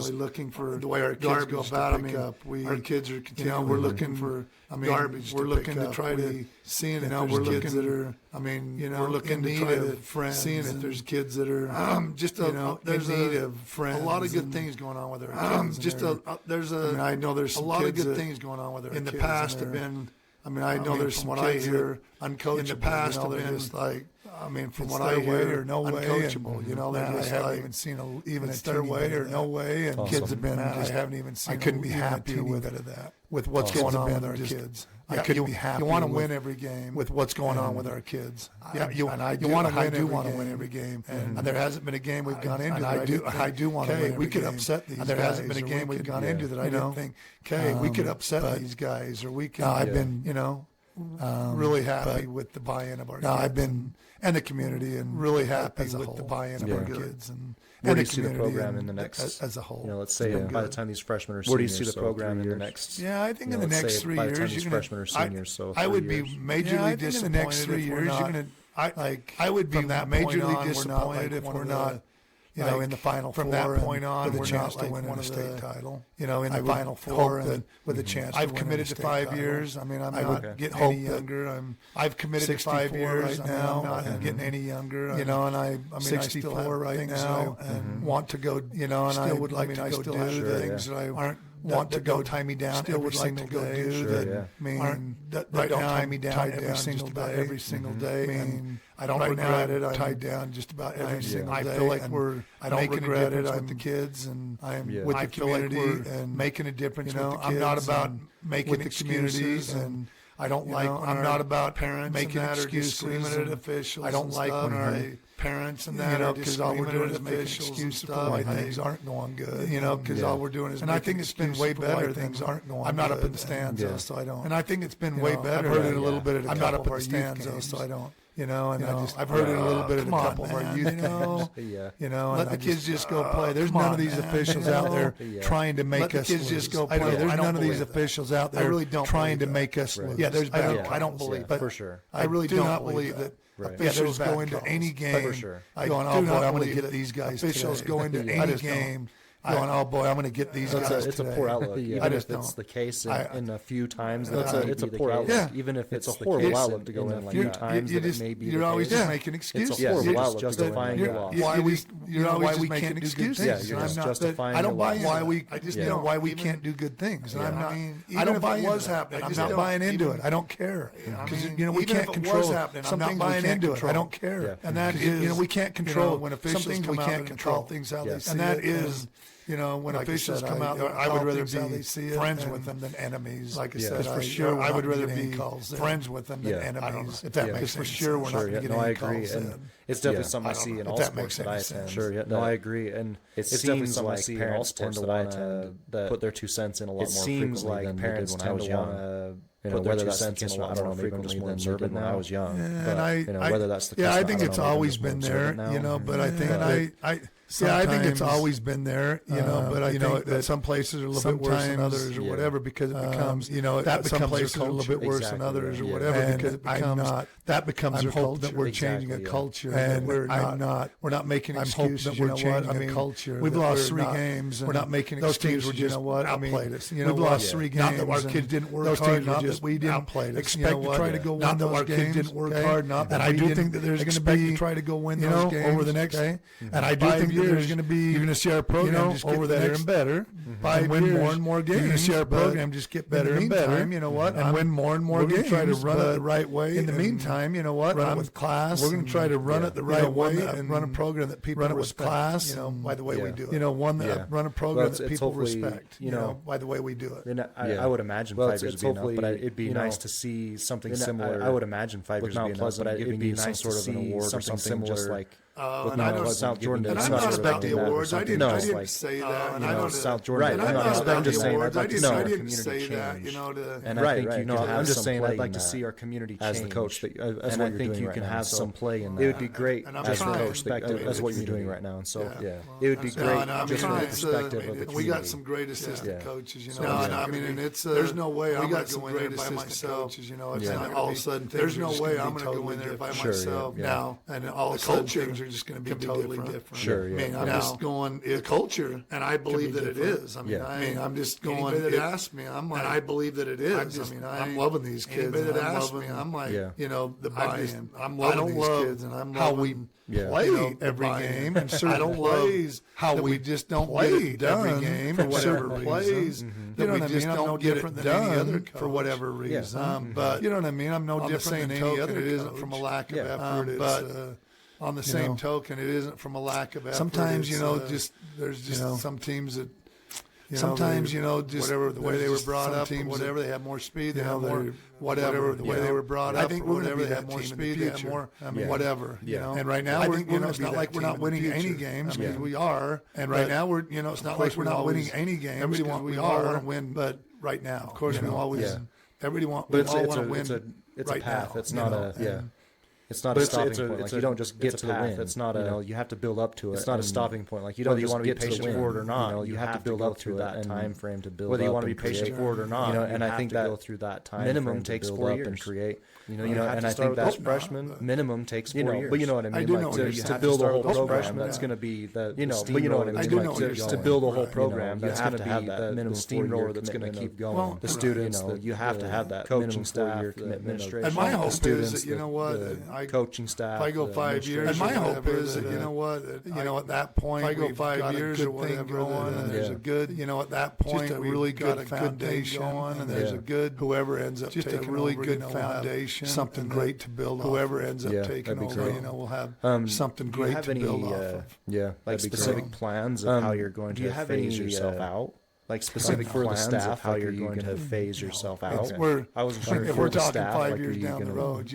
continually looking for the way our kids go about. I mean, our kids are continually we're looking for garbage. We're looking to try to seeing if there's kids that are. We're looking to try to friends. Seeing if there's kids that are there's in need of friends. A lot of good things going on with our kids. I know there's a lot of good things going on with our kids. In the past have been. I know there's some what I hear uncoachable. In the past have been just like. From what I hear, no way, uncoachable. I haven't even seen even it's their way or no way, and kids have been. I haven't even seen. I couldn't be happy with that. With what's going on with our kids. I couldn't be happy. You want to win every game with what's going on with our kids. Yeah, I do want to win every game, and there hasn't been a game we've gone into. I do want to win. We could upset these. And there hasn't been a game we've gone into that I didn't think. Okay, we could upset these guys, or we can. I've been, really happy with the buy-in of our kids. I've been. And the community, and really happy with the buy-in of our kids, and where do you see the program in the next as a whole? Let's say by the time these freshmen are seniors. Where do you see the program in the next? Yeah, I think in the next 3 years, these freshmen are seniors. So I would be majorly disappointed. In the next 3 years, I would be majorly disappointed if we're not. In the Final Four. From that point on, with a chance to win a state title. In the Final Four, and with a chance. I've committed to 5 years. I'm not getting any younger. I've committed to 5 years right now. I'm not getting any younger. And I'm 64 right now, and want to go. And I would like to go do things that I aren't. Want to go tie me down. Still would like to go do that. Right now tie me down every single day. I don't regret it. I'm tied down just about every single day. I feel like I don't regret it. I'm with the kids, and I'm with the community and making a difference with the kids. I'm not about making excuses, and I don't like. I'm not about parents making excuses, screaming at officials. I don't like when our parents and that because all we're doing is making excuses for why things aren't going good. Because all we're doing is. And I think it's been way better. Things aren't going. I'm not up in the stands, so I don't. And I think it's been way better. I've heard it a little bit. I'm not up in the stands, so I don't. I've heard it a little bit at a couple of our youth games. Let the kids just go play. There's none of these officials out there trying to make us. Let the kids just go play. There's none of these officials out there trying to make us lose. Yeah, there's. I don't believe, but for sure, I really do not believe that. Officials go into any game going, oh boy, I'm going to get these guys. Officials go into any game. Going, oh boy, I'm going to get these guys. It's a poor outlook. Even if it's the case in a few times, it's a poor outlook. Yeah. Even if it's a horrible outlook to go in a few times, it may be. You're always just making excuses. It's a horrible outlook justifying your loss. You're always just making excuses. Yeah, you're just justifying. I don't buy why we. I just know why we can't do good things. And I'm not. I don't buy into it. I'm not buying into it. I don't care because we can't control some things. Buying into it. I don't care. And that is we can't control when officials come out and control things how they see it. And that is. When officials come out, I would rather be friends with them than enemies. Like I said, for sure, I would rather be friends with them than enemies. If that makes sense. For sure, we're not going to get any calls in. It's definitely something I see in all sports that I attend. Sure, yeah, no, I agree, and it seems like parents tend to want to put their 2 cents in a lot more frequently than parents tend to want to. Put their 2 cents in a lot more frequently than they did when I was young. But whether that's the case, I think it's always been there. But I think I think it's always been there, but I think that some places are a little bit worse than others or whatever because it becomes, that some places are a little bit worse than others or whatever because it becomes, that becomes a culture. That we're changing a culture and we're not making excuses. I'm hoping that we're changing a culture. We've lost 3 games. We're not making excuses. Those teams were just outplayed us. We've lost 3 games. Not that our kids didn't work hard, not that we didn't expect to try to go win those games. Not that our kids didn't work hard, not that I do think that there's going to be try to go win those games over the next and I do think there's going to be you're going to see our program just over there and better and win more and more games. You're going to see our program just get better and better. And win more and more games. Try to run it the right way. In the meantime, run it with class. We're going to try to run it the right way and run a program that people run it with class. By the way we do it. Run a program that people respect. By the way we do it. I would imagine 5 years would be enough, but it'd be nice to see something similar. I would imagine 5 years would be enough, but it'd be nice to see something similar, just like. And I know South Jordan. And I'm not about the awards. I didn't say that. And I know South Jordan. Right. I'm not about the awards. I didn't say that. And I think you can have some play. I'd like to see our community change as the coach. And I think you can have some play in that. It would be great as the coach. That's what you're doing right now. And so it would be great just from the perspective of the community. We got some great assistant coaches. I mean, and it's there's no way I'm going to go in there by myself. It's not all of a sudden. There's no way I'm going to go in there by myself now. And all of a sudden are just going to be totally different. Sure, yeah. I mean, I'm just going the culture, and I believe that it is. I mean, I'm just going. Anybody that asks me, I'm like, and I believe that it is. I'm loving these kids. Anybody that asks me, I'm like, the buy-in. I'm loving these kids, and I'm how we play every game, and certain plays how we just don't play every game for whatever plays. You know what I mean? I'm no different than any other for whatever reason. But you know what I mean? I'm no different than any other. It isn't from a lack of effort. But on the same token, it isn't from a lack of effort. Sometimes there's just some teams that. Sometimes, just whatever the way they were brought up, whatever, they have more speed, they have more, whatever the way they were brought up, I think whatever, they have more speed, they have more, whatever, And right now, it's not like we're not winning any games, because we are. And right now, it's not like we're not winning any games, because we all want to win, but right now, of course, we always, everybody want to win. It's a path. It's not a, It's not a stopping point. Like, you don't just get to the win. It's not a, you have to build up to it. It's not a stopping point. Like, you don't just want to be patient for it or not. You have to build up to that time frame to build. Whether you want to be patient for it or not, and I think that go through that time minimum takes 4 years and create. And I think that freshman minimum takes 4 years. But you know what I mean? Like, to build a whole program, that's going to be the but you know what I mean? Like, to build a whole program, that's going to be the minimum steamroller that's going to keep going. The students, you have to have that coaching staff, the administration, and my hope is that coaching staff. If I go 5 years, and my hope is that at that point, if I go 5 years or whatever, going, and there's a good, at that point, just a really good foundation going, and there's a good whoever ends up just taking a really good foundation, something great to build. Whoever ends up taking over, we'll have something great to build off of. Yeah, like specific plans of how you're going to phase yourself out. Like specific for the staff, how you're going to phase yourself out. I wasn't sure if we're talking 5 years down the road.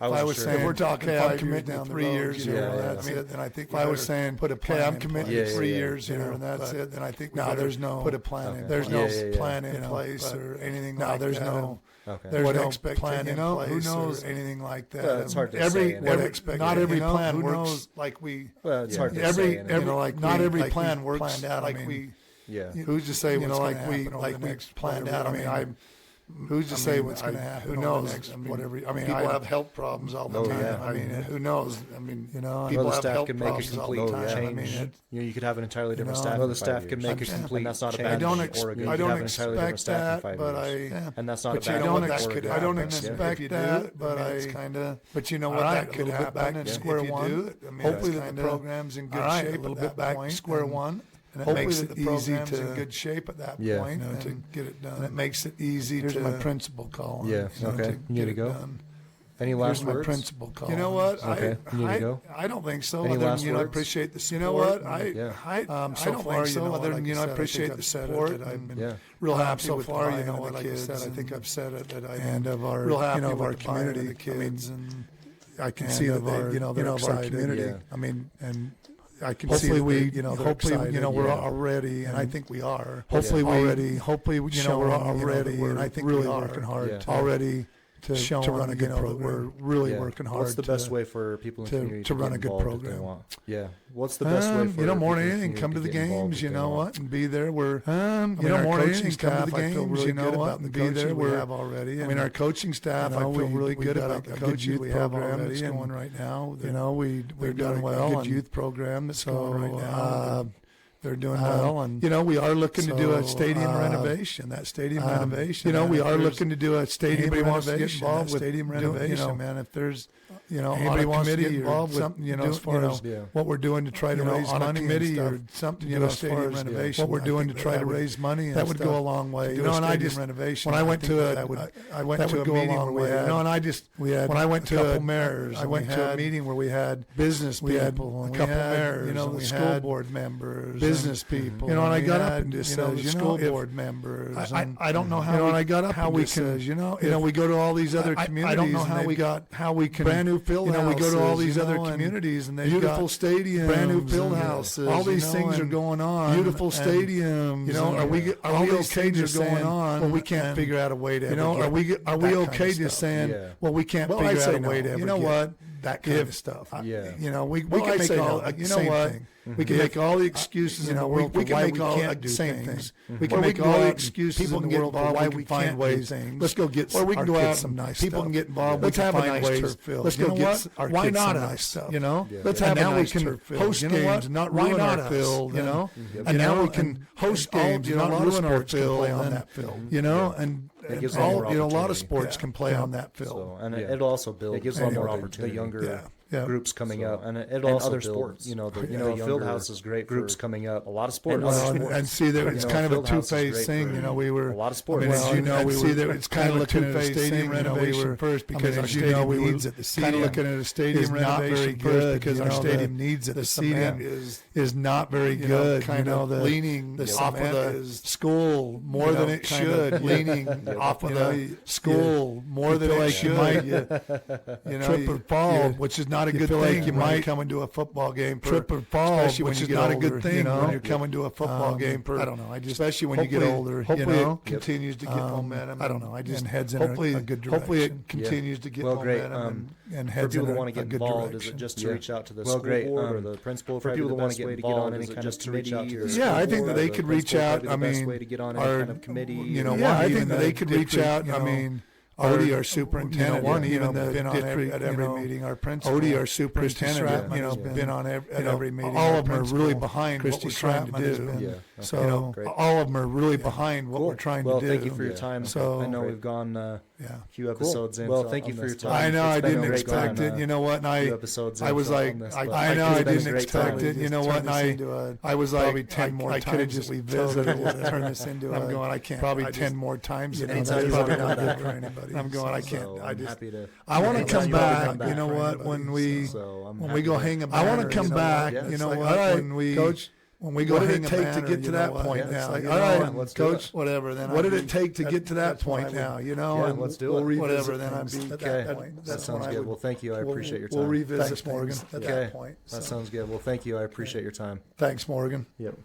I was saying if we're talking 5 years down 3 years here, that's it. Then I think if I was saying put a plan, I'm committing to 3 years here, and that's it. Then I think there's no put a plan in. There's no plan in place or anything. No, there's no. There's no plan in place. Who knows anything like that? It's hard to say. Not every plan works like we. Well, it's hard to say. Not every plan works like we. Yeah. Who's to say what's going to happen over the next planned out? I mean, who's to say what's going to happen? Who knows? Whatever. I mean, people have health problems all the time. I mean, who knows? I mean, people have health problems all the time. I mean, you could have an entirely different staff. The staff can make a complete. That's not a bad. I don't expect that, but and that's not a bad. I don't expect that, but I kind of. But you know what? That could happen at square one. Hopefully, the program's in good shape. A little bit back to square one. And it makes it easy to in good shape at that point to get it done. And it makes it easy to my principal calling. Yeah. Okay. You need to go. Any last words? My principal call. You know what? Okay. You need to go. I don't think so. Any last words? I appreciate the support. You know what? I don't think so. Other than I appreciate the support. I've been real happy so far. You know what? Like I said, I think I've said it that I and of our real happy of our community, the kids, and I can see that of our community. I mean, and. I can hopefully we're already, and I think we are. Hopefully we're already, and I think we're working hard already to run a good program. We're really working hard. What's the best way for people in the community to run a good program? Yeah. What's the best way for more than anything, come to the games, and be there. We're more than anything, come to the games, and be there. We have already. I mean, our coaching staff, I feel really good about the coaching we have already. That's going right now. We've done well. Good youth program that's going right now. They're doing well, and we are looking to do a stadium renovation. That stadium renovation. We are looking to do a stadium renovation. Wants to get involved with stadium renovation, man. If there's anybody wants to get involved with something, as far as what we're doing to try to raise money, committee or something, as far as what we're doing to try to raise money, that would go a long way. And I just renovation. When I went to a meeting where we had, when I went to a couple mayors, I went to a meeting where we had business people, a couple mayors, the school board members. Business people, and I got up and just says, school board members. I don't know how. And I got up how we can, we go to all these other communities. I don't know how we can brand new field houses. We go to all these other communities and they've beautiful stadiums, brand new field houses. All these things are going on. Beautiful stadiums. Are we okay just saying, well, we can't figure out a way to. Are we okay just saying, well, we can't figure out a way to. You know what? that kind of stuff. Yeah. You know, we can make all, you know what? We can make all the excuses in the world for why we can't do things. We can make all the excuses people can get involved. Why we find ways. Let's go get. Or we can go out some nice. People can get involved. Let's have a nice turf field. Let's go get. Why not nice stuff? You know. Let's have a nice turf field. Host games, not ruin our field. You know. And now we can host games, not ruin our field on that field. You know, and all a lot of sports can play on that field. And it'll also build. It gives a lot more opportunity. The younger. Groups coming up, and it also other builds, sports. You know, the field house is great. Groups coming up, a lot of sports, and see there it's kind of a two-phase thing. You know, we were a lot of sports. As you know, we see there it's kind of looking at a stadium renovation first because our stadium needs it. The kind of looking at a stadium renovation first because our stadium needs it. The seating is not very good. Kind of leaning off of the school more than it should. Leaning off of the school more than it should. You know, trip or fall, which is not a good thing. Like you might come into a football game, trip or fall, which is not a good thing. You know, when you're coming to a football game, I don't know. Especially when you get older, hopefully it continues to get momentum. I don't know. And heads in a good direction. Hopefully it continues to get momentum and heads in a good direction. For people that want to get involved, is it just to reach out to the school board or the principal? For people that want to get involved, is it just to reach out to the school board? Yeah, I think that they could reach out. I mean, our committee. You know, I think that they could reach out. I mean. Odie, our superintendent, even been on at every meeting. Our principal, Odie, our superintendent, been on at every meeting. All of them are really behind what we're trying to do. So all of them are really behind what we're trying to do. Well, thank you for your time. So I know we've gone a few episodes in. Well, thank you for your time. I know I didn't expect it. You know what? And I was like, I know I didn't expect it. You know what? And I was like, probably 10 more times. I could have just revisited it, turn this into. I'm going. I can't. Probably 10 more times. Anytime you want to come back for anybody. I'm going. I can't. I want to come back. You know what? When we go hang a banner. I want to come back. You know what? When we coach. When we go hang a banner. What did it take to get to that point now? All right, coach. Whatever. Then what did it take to get to that point now? You know. And let's do it. Whatever. Then I'd be at that point. That sounds good. Well, thank you. I appreciate your time. We'll revisit Morgan at that point. That sounds good. Well, thank you. I appreciate your time. Thanks, Morgan. Yep.